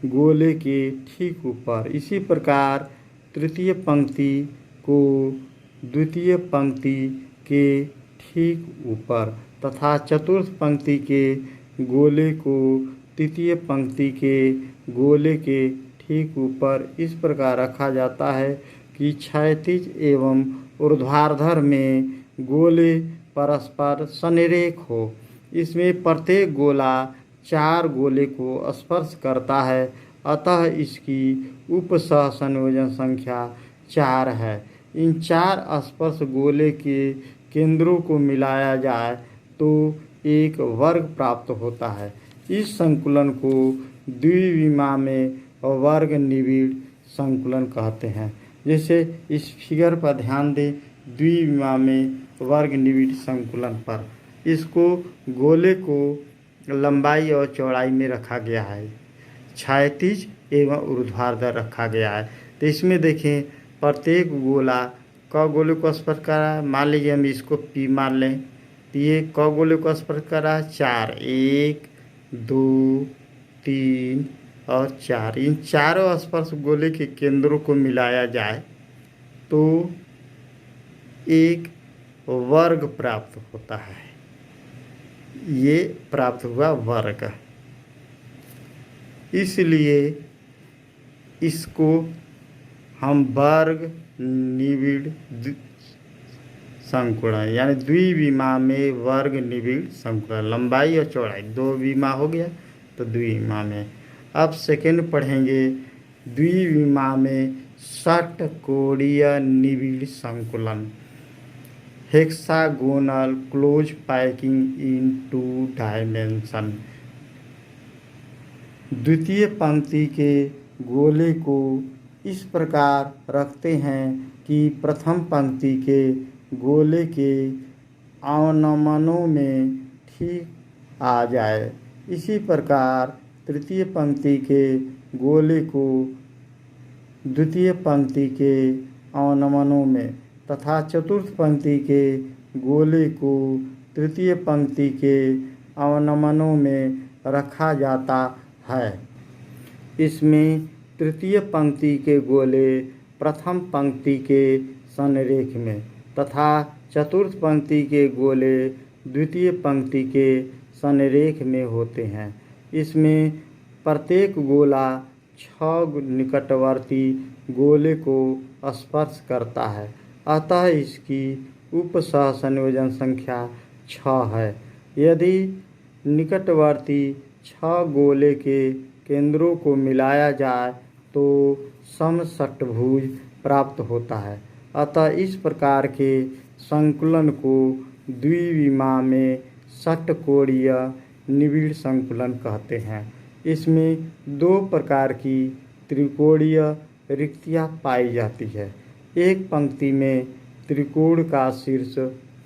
गोले के ठीक ऊपर, इसी प्रकार तृतीय पंक्ति को द्वितीय पंक्ति के ठीक ऊपर तथा चतुर्थ पंक्ति के गोले को तृतीय पंक्ति के गोले के ठीक ऊपर इस प्रकार रखा जाता है कि क्षैतिज एवं ऊर्ध्वाधर में गोले परस्पर संरेख हो। इसमें प्रत्येक गोला 4 गोले को स्पर्श करता है, अतः इसकी उप सहसंयोजन संख्या 4 है। इन 4 स्पर्श गोले के केंद्रों को मिलाया जाए तो एक वर्ग प्राप्त होता है। इस संकुलन को द्विविमा में वर्ग निबिड़ संकुलन कहते हैं। जैसे इस फिगर पर ध्यान दें, द्विविमा में वर्ग निबिड़ संकुलन पर इसको गोले को लंबाई और चौड़ाई में रखा गया है, क्षैतिज एवं ऊर्ध्वाधर रखा गया है। तो इसमें देखें प्रत्येक गोला क गोले को स्पर्श कर रहा है। मान लीजिए हम इसको P मान लें, तो ये क गोले को स्पर्श कर रहा है 4, 1 2 3 और 4। इन चारों स्पर्श गोले के केंद्रों को मिलाया जाए तो एक वर्ग प्राप्त होता है। ये प्राप्त हुआ वर्ग, इसलिए इसको हम वर्ग निबिड़ संकुलन यानी द्विविमा में वर्ग निबिड़ संकुलन, लंबाई और चौड़ाई 2 विमा हो गया तो द्विविमा में। अब सेकेंड पढ़ेंगे द्विविमा में षट्कोणीय निबिड़ संकुलन, hexagonal close packing in 2 dimension. द्वितीय पंक्ति के गोले को इस प्रकार रखते हैं कि प्रथम पंक्ति के गोले के अवनमनों में ठीक आ जाए। इसी प्रकार तृतीय पंक्ति के गोले को द्वितीय पंक्ति के अवनमनों में तथा चतुर्थ पंक्ति के गोले को तृतीय पंक्ति के अवनमनों में रखा जाता है। इसमें तृतीय पंक्ति के गोले प्रथम पंक्ति के संरेख में तथा चतुर्थ पंक्ति के गोले द्वितीय पंक्ति के संरेख में होते हैं। इसमें प्रत्येक गोला 6 निकटवर्ती गोले को स्पर्श करता है, अतः इसकी उपसहसंयोजन संख्या 6 है। यदि निकटवर्ती 6 गोले के केंद्रों को मिलाया जाए तो समषट्भुज प्राप्त होता है। अतः इस प्रकार के संकुलन को द्विविमा में षट्कोणीय निबिड़ संकुलन कहते हैं। इसमें 2 प्रकार की त्रिकोणीय रिक्तियाँ पाई जाती है। एक पंक्ति में त्रिकोण का शीर्ष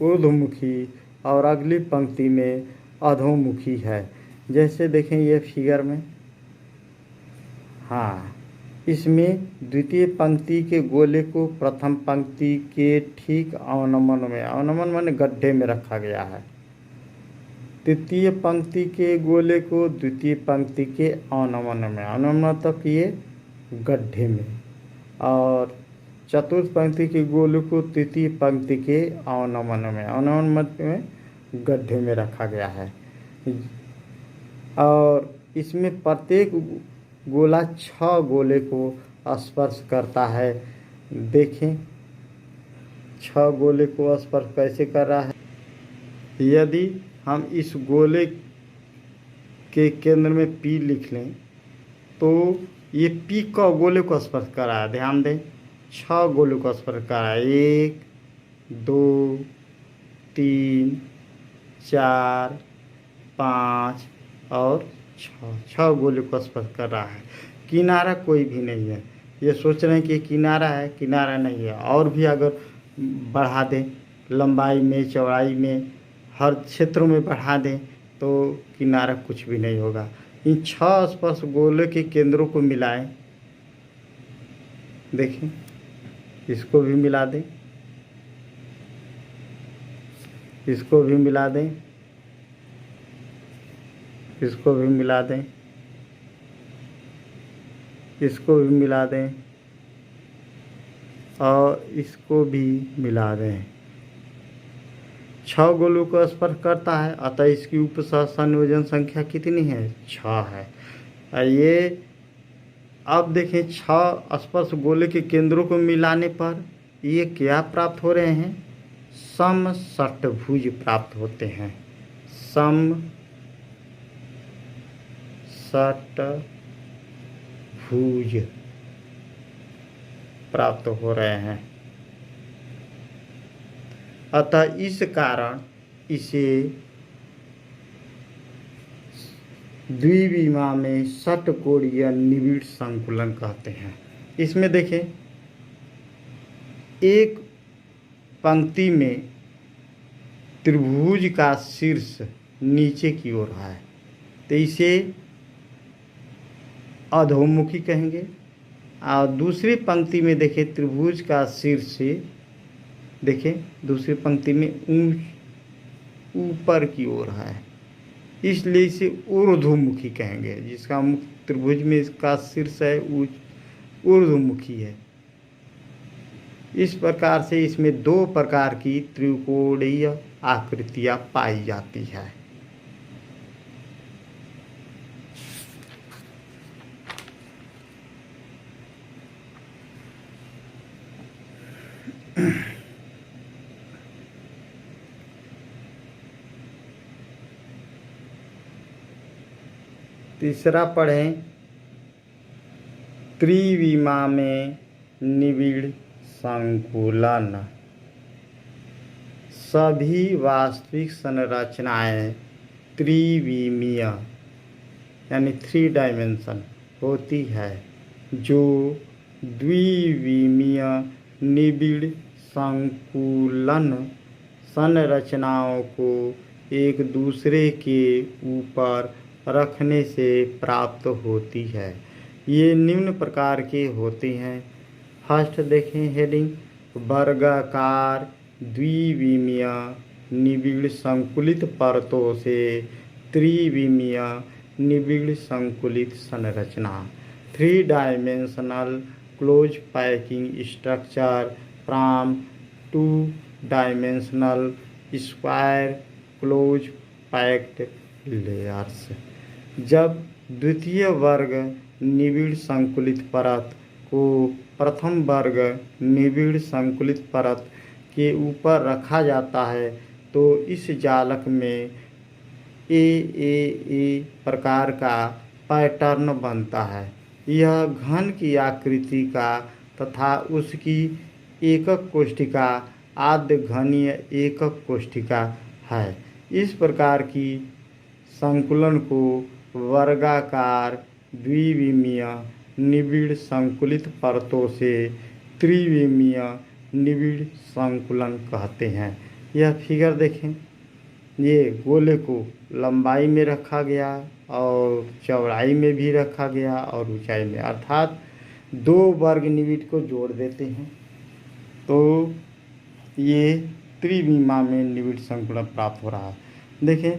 ऊर्ध्वमुखी और अगली पंक्ति में अधोमुखी है। जैसे देखें ये फिगर में, हाँ, इसमें द्वितीय पंक्ति के गोले को प्रथम पंक्ति के ठीक अवनमन में, अवनमन माने गड्ढे में रखा गया है। तृतीय पंक्ति के गोले को द्वितीय पंक्ति के अवनमन में, अवनमन मतलब ये गड्ढे में, और चतुर्थ पंक्ति के गोले को तृतीय पंक्ति के अवनमन में, अवनमन में गड्ढे में रखा गया है। और इसमें प्रत्येक गोला 6 गोले को स्पर्श करता है। देखें 6 गोले को स्पर्श कैसे कर रहा है। यदि हम इस गोले के केंद्र में P लिख लें तो ये P का गोले को स्पर्श कर रहा है। ध्यान दें 6 गोले को स्पर्श कर रहा है। 1 2 3 4 5 और 6 गोले को स्पर्श कर रहा है। किनारा कोई भी नहीं है। ये सोच रहे हैं कि किनारा है, किनारा नहीं है। और भी अगर बढ़ा दें लंबाई में, चौड़ाई में, हर क्षेत्रों में बढ़ा दें तो किनारा कुछ भी नहीं होगा। इन 6 स्पर्श गोले के केंद्रों को मिलाएं। देखें इसको भी मिला दें, इसको भी मिला दें, इसको भी मिला दें, इसको भी मिला दें और इसको भी मिला दें। 6 गोलों को स्पर्श करता है, अतः इसकी उपसहसंयोजन संख्या कितनी है? 6 है। ये अब देखें 6 स्पर्श गोले के केंद्रों को मिलाने पर ये क्या प्राप्त हो रहे हैं? समषट्भुज प्राप्त होते हैं। समषट्भुज प्राप्त हो रहे हैं। अतः इस कारण इसे द्विविमा में षट्कोणीय निबिड़ संकुलन कहते हैं। इसमें देखें एक पंक्ति में त्रिभुज का शीर्ष नीचे की ओर है तो इसे अधोमुखी कहेंगे, और दूसरी पंक्ति में देखें त्रिभुज का शीर्ष देखें दूसरी पंक्ति में ऊपर की ओर है, इसलिए इसे ऊर्ध्वमुखी कहेंगे। जिसका मुख त्रिभुज में इसका शीर्ष है ऊर्ध्वमुखी है। इस प्रकार से इसमें 2 प्रकार की त्रिकोणीय आकृतियाँ पाई जाती है। तीसरा पढ़ें, त्रिविमा में निबिड़ संकुलन। सभी वास्तविक संरचनाएं त्रिविमीय यानी 3 डायमेंशन होती है, जो द्विविमीय निबिड़ संकुलन संरचनाओं को एक दूसरे के ऊपर रखने से प्राप्त होती है। ये निम्न प्रकार के होते हैं। फर्स्ट देखें हेडिंग, वर्गाकार द्विविमीय निबिड़ संकुलित परतों से त्रिविमीय निबिड़ संकुलित संरचना। 3 dimensional close packing structure from 2 dimensional square close packed layers. जब द्वितीय वर्ग निबिड़ संकुलित परत को प्रथम वर्ग निबिड़ संकुलित परत के ऊपर रखा जाता है तो इस जालक में ए प्रकार का पैटर्न बनता है। यह घन की आकृति का तथा उसकी एकक कोष्ठिका आद्य घनीय एकक कोष्ठिका है। इस प्रकार की संकुलन को वर्गाकार द्विविमीय निबिड़ संकुलित परतों से त्रिविमीय निबिड़ संकुलन कहते हैं। यह फिगर देखें, ये गोले को लंबाई में रखा गया और चौड़ाई में भी रखा गया और ऊंचाई में, अर्थात दो वर्ग निबिड़ को जोड़ देते हैं तो ये त्रिविमा में निबिड़ संकुलन प्राप्त हो रहा है। देखें,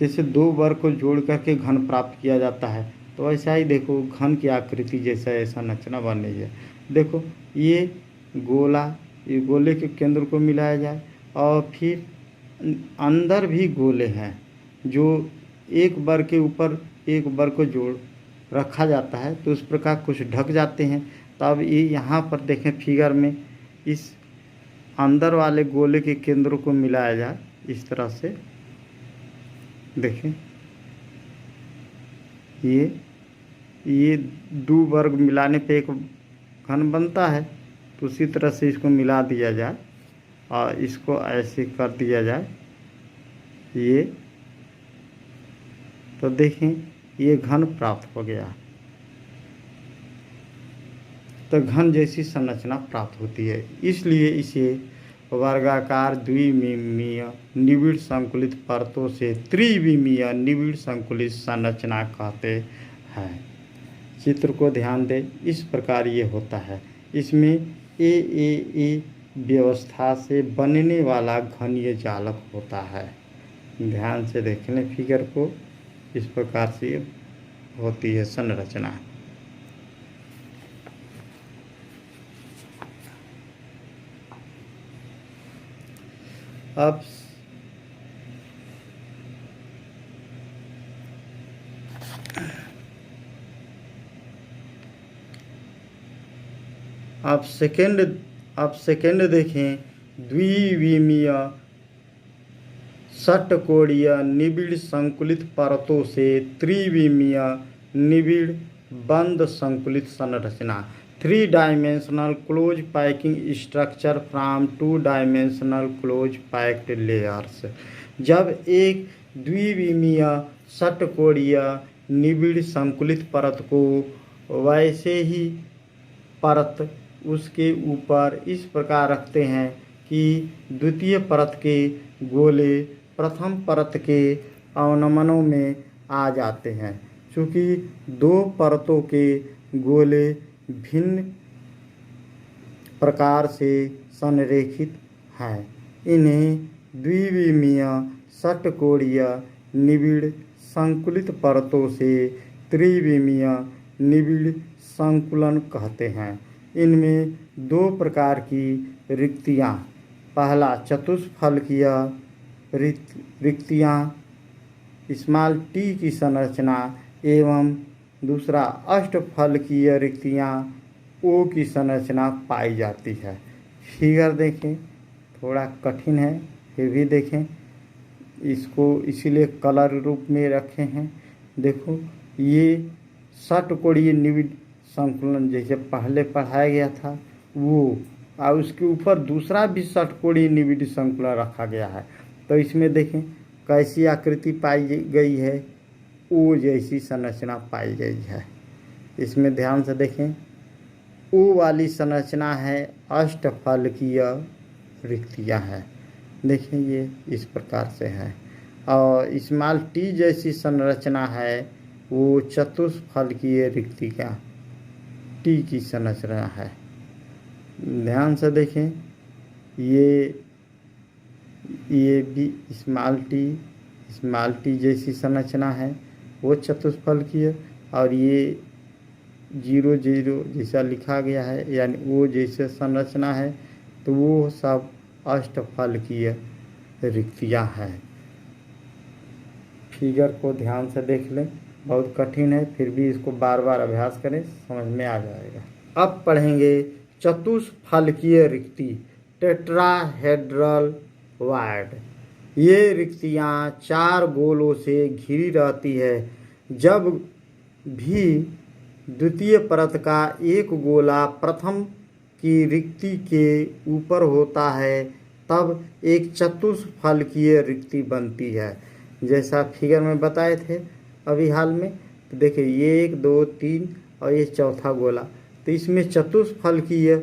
जैसे दो वर्ग को जोड़ करके घन प्राप्त किया जाता है तो ऐसा ही देखो घन की आकृति जैसा ऐसा संरचना बन रही है। देखो ये गोला, ये गोले के केंद्र को मिलाया जाए और फिर अंदर भी गोले हैं जो एक वर्ग के ऊपर एक वर्ग को जोड़ रखा जाता है तो उस प्रकार कुछ ढक जाते हैं। तब ये यहाँ पर देखें फिगर में इस अंदर वाले गोले के केंद्रों को मिलाया जाए इस तरह से। देखें ये दो वर्ग मिलाने पे एक घन बनता है तो उसी तरह से इसको मिला दिया जाए और इसको ऐसे कर दिया जाए ये, तो देखें ये घन प्राप्त हो गया। तो घन जैसी संरचना प्राप्त होती है, इसलिए इसे वर्गाकार द्विविमीय निबिड़ संकुलित परतों से त्रिविमीय निबिड़ संकुलित संरचना कहते हैं। चित्र को ध्यान दें, इस प्रकार ये होता है। इसमें ए व्यवस्था से बनने वाला घनीय जालक होता है। ध्यान से देख लें फिगर को, इस प्रकार से होती है संरचना। अब सेकेंड देखें, द्विविमीय षटकोणीय निबिड़ संकुलित परतों से त्रिविमीय निबिड़ बंद संकुलित संरचना। 3 dimensional close packing structure from 2 dimensional close packed layers. जब एक द्विविमीय षटकोणीय निबिड़ संकुलित परत को वैसे ही परत उसके ऊपर इस प्रकार रखते हैं कि द्वितीय परत के गोले प्रथम परत के अवनमनों में आ जाते हैं। चूँकि दो परतों के गोले भिन्न प्रकार से संरेखित हैं, इन्हें द्विविमीय षटकोणीय निबिड़ संकुलित परतों से त्रिविमीय निबिड़ संकुलन कहते हैं। इनमें दो प्रकार की रिक्तियाँ, पहला चतुष्फलकीय रिक्तियाँ स्मॉल टी की संरचना एवं दूसरा अष्टफलकीय रिक्तियाँ ओ की संरचना पाई जाती है। फिगर देखें, थोड़ा कठिन है फिर भी देखें, इसको इसीलिए कलर रूप में रखे हैं। देखो ये षटकोणीय निबिड़ संकुलन जैसे पहले पढ़ाया गया था वो, और उसके ऊपर दूसरा भी षटकोणीय निबिड़ संकुलन रखा गया है। तो इसमें देखें कैसी आकृति पाई गई है, ओ जैसी संरचना पाई गई है। इसमें ध्यान से देखें, ओ वाली संरचना है अष्टफलकीय रिक्तियाँ हैं। देखें ये इस प्रकार से है, और स्मॉल टी जैसी संरचना है वो चतुष्फलकीय रिक्तियाँ टी की संरचना है। ध्यान से देखें, ये भी स्मॉल टी जैसी संरचना है वो चतुष्फलकीय, और ये 0 जैसा लिखा गया है यानी वो जैसे संरचना है तो वो सब अष्टफलकीय रिक्तियां हैं। फिगर को ध्यान से देख लें, बहुत कठिन है, फिर भी इसको बार बार अभ्यास करें, समझ में आ जाएगा। अब पढ़ेंगे चतुष्फलकीय रिक्ति, टेट्राहेड्रल वार्ड। ये रिक्तियां 4 गोलों से घिरी रहती है। जब भी द्वितीय परत का एक गोला प्रथम की रिक्ति के ऊपर होता है तब एक चतुष्फलकीय रिक्ति बनती है, जैसा फिगर में बताए थे अभी हाल में। तो देखिए ये 1 2 3 और ये चौथा गोला, तो इसमें चतुष्फलकीय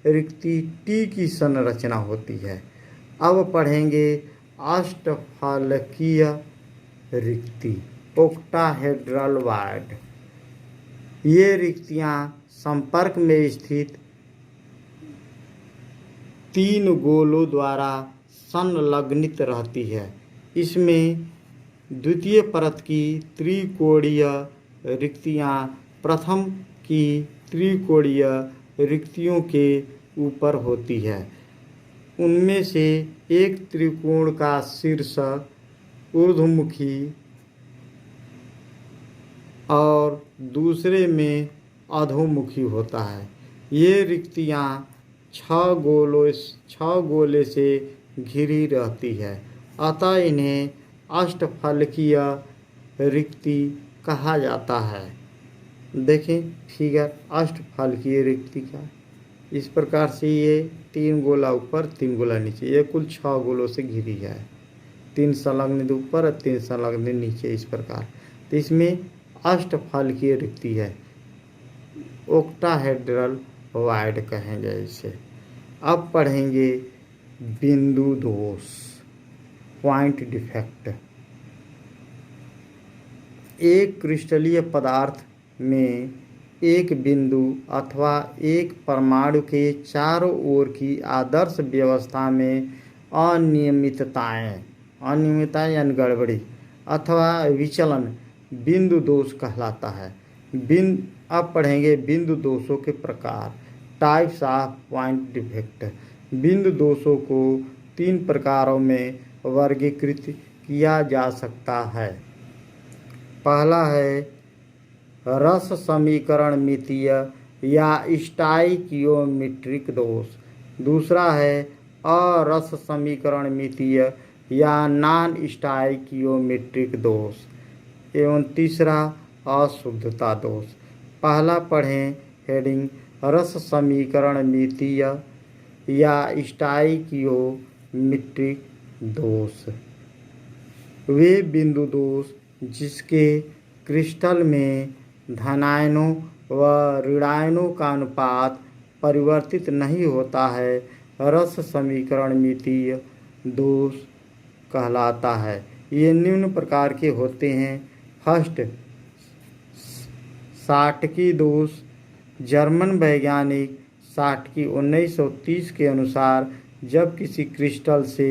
रिक्ति टी की संरचना होती है। अब पढ़ेंगे अष्टफलकीय रिक्ति, ओक्टाहेड्रल वार्ड। ये रिक्तियां संपर्क में स्थित 3 गोलों द्वारा संलग्नित रहती है। इसमें द्वितीय परत की त्रिकोणीय रिक्तियां प्रथम की त्रिकोणीय रिक्तियों के ऊपर होती है। उनमें से एक त्रिकोण का शीर्ष ऊर्ध्वमुखी और दूसरे में अधोमुखी होता है। ये रिक्तियां 6 गोले से घिरी रहती है, अतः इन्हें अष्टफलकीय रिक्ति कहा जाता है। देखें फिगर अष्टफलकीय रिक्ति का, इस प्रकार से ये 3 गोला ऊपर 3 गोला नीचे, ये कुल 6 गोलों से घिरी है। 3 संलग्न ऊपर और 3 संलग्न नीचे, इस प्रकार। तो इसमें अष्टफलकीय रिक्ति है, ओक्टाहेड्रल वार्ड कहेंगे इसे। अब पढ़ेंगे बिंदु दोष, पॉइंट डिफेक्ट। एक क्रिस्टलीय पदार्थ में एक बिंदु अथवा एक परमाणु के चारों ओर की आदर्श व्यवस्था में अनियमितताएं यानी गड़बड़ी अथवा विचलन बिंदु दोष कहलाता है। अब पढ़ेंगे बिंदु दोषों के प्रकार, टाइप्स ऑफ पॉइंट डिफेक्ट। बिंदु दोषों को 3 प्रकारों में वर्गीकृत किया जा सकता है। पहला है रस समीकरण मितीय या स्टाइकियोमेट्रिक दोष। दूसरा है अरस समीकरण मितीय या नॉन स्टाइकियोमेट्रिक दोष। एवं तीसरा अशुद्धता दोष। पहला पढ़ें हेडिंग रस समीकरण मितीय या स्टाइकियोमेट्रिक दोष। वे बिंदु दोष जिसके क्रिस्टल में धनायनों व ऋणायनों का अनुपात परिवर्तित नहीं होता है, रस समीकरण मितीय दोष कहलाता है। ये निम्न प्रकार के होते हैं। फर्स्ट, शाटकी दोष। जर्मन वैज्ञानिक शाटकी 1930 के अनुसार जब किसी क्रिस्टल से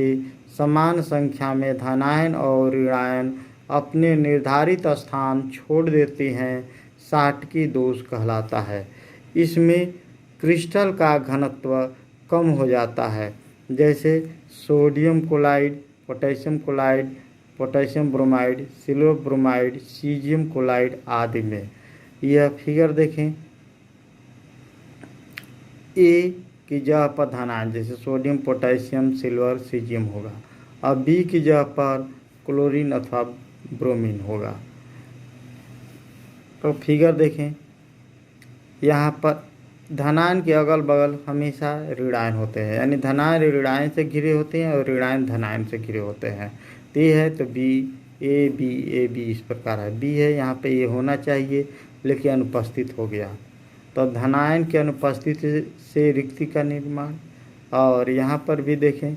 समान संख्या में धनायन और ऋणायन अपने निर्धारित स्थान छोड़ देते हैं, शाटकी दोष कहलाता है। इसमें क्रिस्टल का घनत्व कम हो जाता है, जैसे sodium chloride, potassium chloride, potassium bromide, silver bromide, caesium chloride आदि में। यह फिगर देखें, ए की जगह पर धनायन जैसे सोडियम, पोटेशियम, सिल्वर, सीजियम होगा, और बी की जगह पर क्लोरीन अथवा ब्रोमीन होगा। तो फिगर देखें, यहाँ पर धनायन के अगल बगल हमेशा ऋणायन होते हैं, यानी धनायन ऋणायन से घिरे होते हैं और ऋणायन धनायन से घिरे होते हैं। तो ये है तो बी ए बी इस प्रकार है। बी है, यहाँ पे ये होना चाहिए लेकिन अनुपस्थित हो गया, तो धनायन के अनुपस्थिति से रिक्ति का निर्माण। और यहाँ पर भी देखें,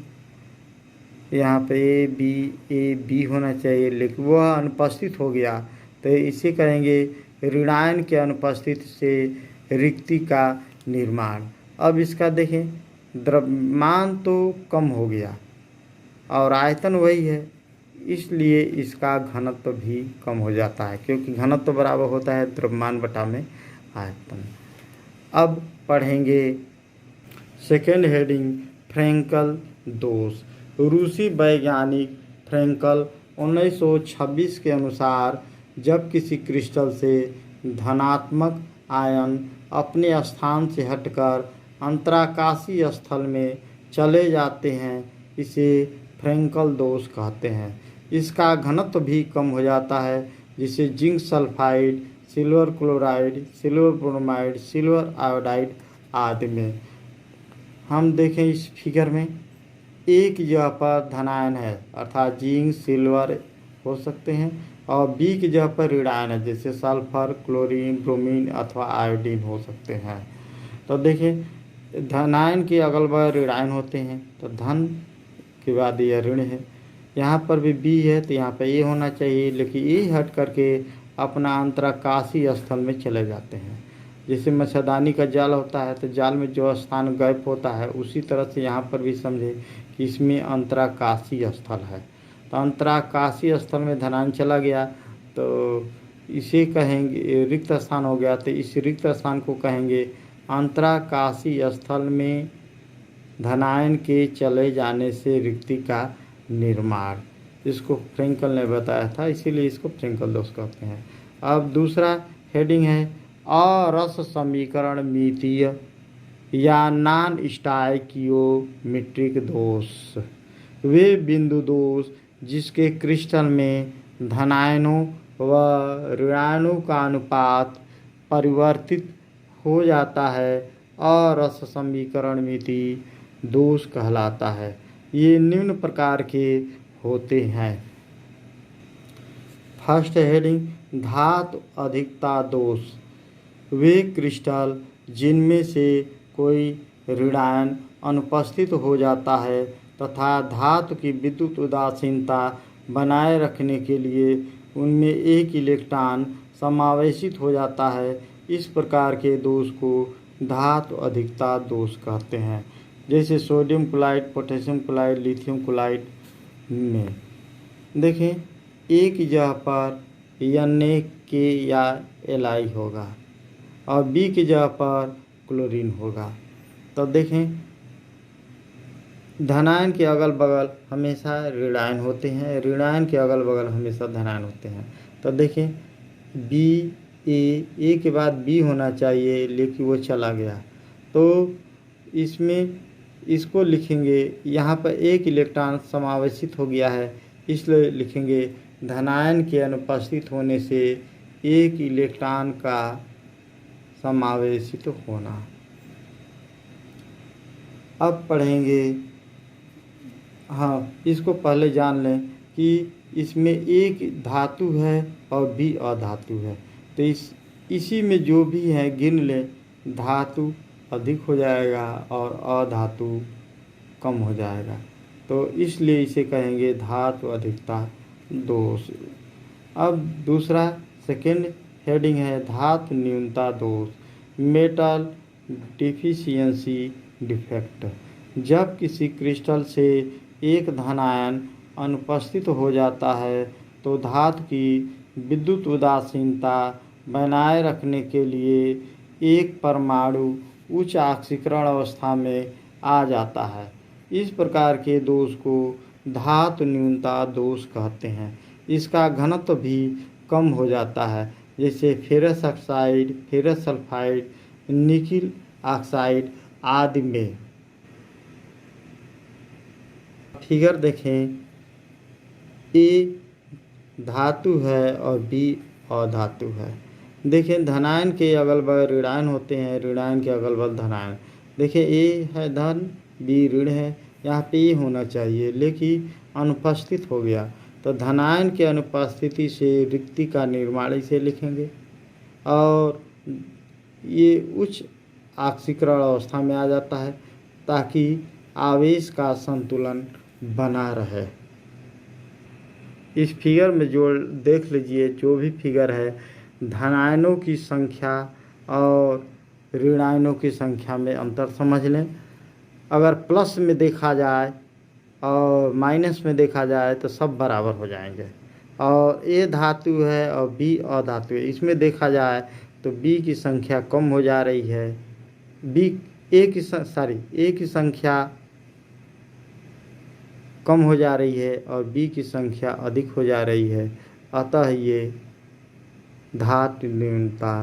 यहाँ पे ए बी होना चाहिए लेकिन वह अनुपस्थित हो गया, तो इसे कहेंगे ऋणायन के अनुपस्थिति से रिक्ति का निर्माण। अब इसका देखें, द्रव्यमान तो कम हो गया और आयतन वही है, इसलिए इसका घनत्व भी कम हो जाता है, क्योंकि घनत्व बराबर होता है द्रव्यमान बटा में आयतन। अब पढ़ेंगे सेकेंड हेडिंग फ्रैंकल दोष। रूसी वैज्ञानिक फ्रैंकल 1926 के अनुसार जब किसी क्रिस्टल से धनात्मक आयन अपने स्थान से हटकर अंतराकाशीय स्थल में चले जाते हैं, इसे फ्रैंकल दोष कहते हैं। इसका घनत्व भी कम हो जाता है, जिसे zinc sulphide, silver chloride, silver bromide, silver iodide आदि में। हम देखें इस फिगर में एक जगह पर धनायन है, अर्थात जिंक सिल्वर हो सकते हैं, और बी की जगह पर ऋणायन है, जैसे सल्फर, क्लोरीन, ब्रोमीन अथवा आयोडीन हो सकते हैं। तो देखिए धनायन के अगल बगल ऋणायन होते हैं, तो धन के बाद यह ऋण है। यहाँ पर भी बी है तो यहाँ पर ए होना चाहिए, लेकिन ए हट करके अपना अंतराकाशीय स्थल में चले जाते हैं। जैसे मच्छरदानी का जाल होता है तो जाल में जो स्थान गैप होता है, उसी तरह से यहाँ पर भी समझे कि इसमें अंतराकाशीय स्थल है। तो अंतराकाशीय स्थल में धनायन चला गया तो इसे कहेंगे रिक्त स्थान हो गया, तो इस रिक्त स्थान को कहेंगे अंतराकाशीय स्थल में धनायन के चले जाने से रिक्ति का निर्माण। इसको फ्रैंकल ने बताया था, इसीलिए इसको फ्रैंकल दोष कहते हैं। अब दूसरा हेडिंग है अरस समीकरण मितीय या नॉन स्टाइकियोमेट्रिक दोष। वे बिंदु दोष जिसके क्रिस्टल में धनायनों व ऋणायनों का अनुपात परिवर्तित हो जाता है, अरस समीकरण मिति दोष कहलाता है। ये निम्न प्रकार के होते हैं। फर्स्ट हेडिंग धातु अधिकता दोष। वे क्रिस्टल जिनमें से कोई ऋणायन अनुपस्थित हो जाता है तथा धातु की विद्युत उदासीनता बनाए रखने के लिए उनमें एक इलेक्ट्रॉन समावेशित हो जाता है, इस प्रकार के दोष को धातु अधिकता दोष कहते हैं। जैसे sodium chloride, potassium chloride, lithium chloride में देखें एक जगह पर Na या Li होगा और बी की जगह पर क्लोरीन होगा। तो देखें धनायन के अगल बगल हमेशा ऋणायन होते हैं, ऋणायन के अगल बगल हमेशा धनायन होते हैं। तो देखें बी ए के बाद बी होना चाहिए, लेकिन वो चला गया, तो इसमें इसको लिखेंगे यहाँ पर एक इलेक्ट्रॉन समावेशित हो गया है, इसलिए लिखेंगे धनायन के अनुपस्थित होने से एक इलेक्ट्रॉन का समावेशित होना। अब पढ़ेंगे, हाँ इसको पहले जान लें कि इसमें एक धातु है और बी अधातु है, तो इसी में जो भी है गिन लें, धातु अधिक हो जाएगा और अधातु कम हो जाएगा, तो इसलिए इसे कहेंगे धातु अधिकता दोष। अब दूसरा सेकेंड हेडिंग है धातु न्यूनता दोष, मेटल डिफिशियंसी डिफेक्ट। जब किसी क्रिस्टल से एक धनायन अनुपस्थित हो जाता है तो धातु की विद्युत उदासीनता बनाए रखने के लिए एक परमाणु उच्च ऑक्सीकरण अवस्था में आ जाता है। इस प्रकार के दोष को धातु न्यूनता दोष कहते हैं। इसका घनत्व भी कम हो जाता है, जैसे ferrous oxide, ferrous sulphide, nickel oxide आदि में। फिगर देखें, ए धातु है और बी अधातु है। देखें धनायन के अगल बगल ऋणायन होते हैं, ऋणायन के अगल बगल धनायन। देखें ए है धन, बी ऋण है, यहाँ पे ए होना चाहिए लेकिन अनुपस्थित हो गया, तो धनायन के अनुपस्थिति से रिक्ति का निर्माण इसे लिखेंगे और ये उच्च ऑक्सीकरण अवस्था में आ जाता है ताकि आवेश का संतुलन बना रहे। इस फिगर में जो देख लीजिए, जो भी फिगर है धनायनों की संख्या और ऋणायनों की संख्या में अंतर समझ लें। अगर प्लस में देखा जाए और माइनस में देखा जाए तो सब बराबर हो जाएंगे, और ए धातु है और बी अधातु है, इसमें देखा जाए तो बी की संख्या कम हो जा रही है, ए की संख्या कम हो जा रही है और बी की संख्या अधिक हो जा रही है, अतः ये धातु न्यूनता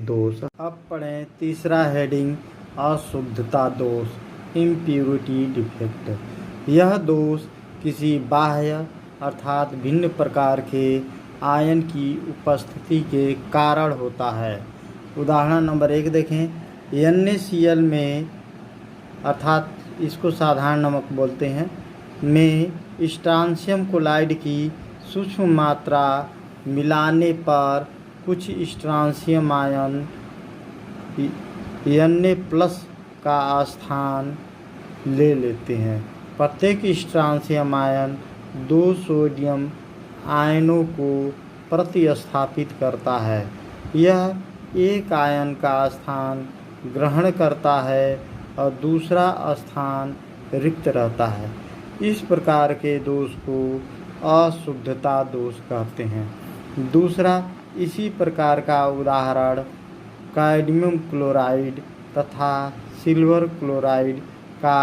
दोष। अब पढ़ें तीसरा हेडिंग, अशुद्धता दोष, इम्प्यूरिटी डिफेक्ट। यह दोष किसी बाह्य अर्थात भिन्न प्रकार के आयन की उपस्थिति के कारण होता है। उदाहरण नंबर 1 देखें, NaCl में अर्थात इसको साधारण नमक बोलते हैं में स्ट्रांशियम क्लोराइड की सूक्ष्म मात्रा मिलाने पर कुछ स्ट्रांशियम आयन Na+ का स्थान ले लेते हैं। प्रत्येक स्ट्रांशियम आयन 2 सोडियम आयनों को प्रतिस्थापित करता है। यह एक आयन का स्थान ग्रहण करता है और दूसरा स्थान रिक्त रहता है। इस प्रकार के दोष को अशुद्धता दोष कहते हैं। दूसरा इसी प्रकार का उदाहरण कैडमियम क्लोराइड तथा सिल्वर क्लोराइड का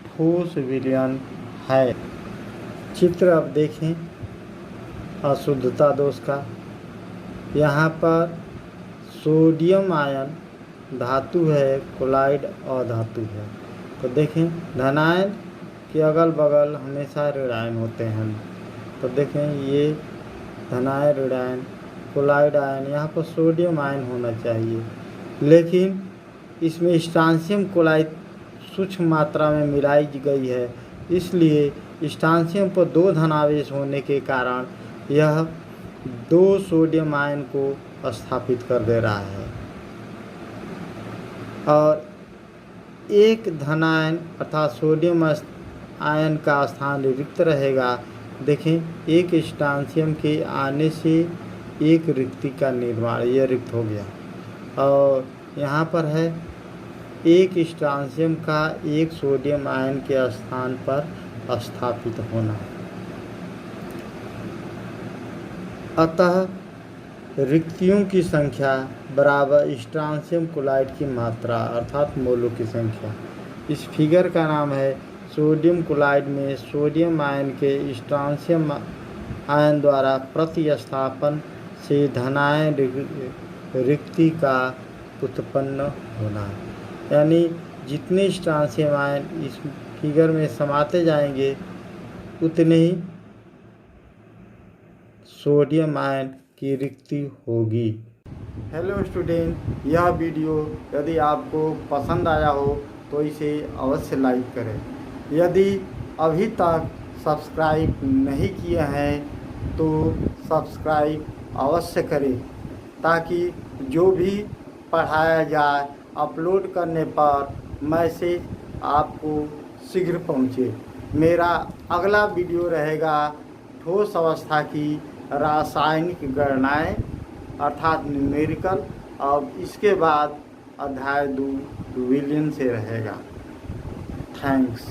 ठोस विलयन है। चित्र अब देखें अशुद्धता दोष का। यहाँ पर सोडियम आयन धातु है, क्लोराइड अधातु है। तो देखें धनायन के अगल बगल हमेशा ऋणायन होते हैं। तो देखें ये धनायन ऋणायन क्लोराइड आयन, यहाँ पर सोडियम आयन होना चाहिए, लेकिन इसमें स्ट्रांशियम क्लोराइड सूक्ष्म मात्रा में मिलाई गई है, इसलिए स्ट्रांशियम पर 2 धनावेश होने के कारण यह 2 सोडियम आयन को स्थापित कर दे रहा है और एक धनायन अर्थात सोडियम आयन का स्थान रिक्त रहेगा। देखें एक स्ट्रांशियम के आने से एक रिक्ति का निर्माण, यह रिक्त हो गया और यहाँ पर है एक स्ट्रांशियम का एक सोडियम आयन के स्थान पर स्थापित होना। अतः रिक्तियों की संख्या बराबर स्ट्रांशियम क्लोराइड की मात्रा अर्थात मोलों की संख्या। इस फिगर का नाम है सोडियम क्लोराइड में सोडियम आयन के स्ट्रांशियम आयन द्वारा प्रतिस्थापन से धनायन रिक्ति का उत्पन्न होना। यानी जितने स्ट्रांशियम आयन इस फिगर में समाते जाएंगे उतने ही सोडियम आयन की रिक्ति होगी। हेलो स्टूडेंट, यह वीडियो यदि आपको पसंद आया हो तो इसे अवश्य लाइक करें। यदि अभी तक सब्सक्राइब नहीं किए हैं तो सब्सक्राइब अवश्य करें ताकि जो भी पढ़ाया जाए अपलोड करने पर मैसेज आपको शीघ्र पहुँचे। मेरा अगला वीडियो रहेगा ठोस अवस्था की रासायनिक गणनाएं अर्थात न्यूमेरिकल, और इसके बाद अध्याय 2 विलयन से रहेगा। थैंक्स।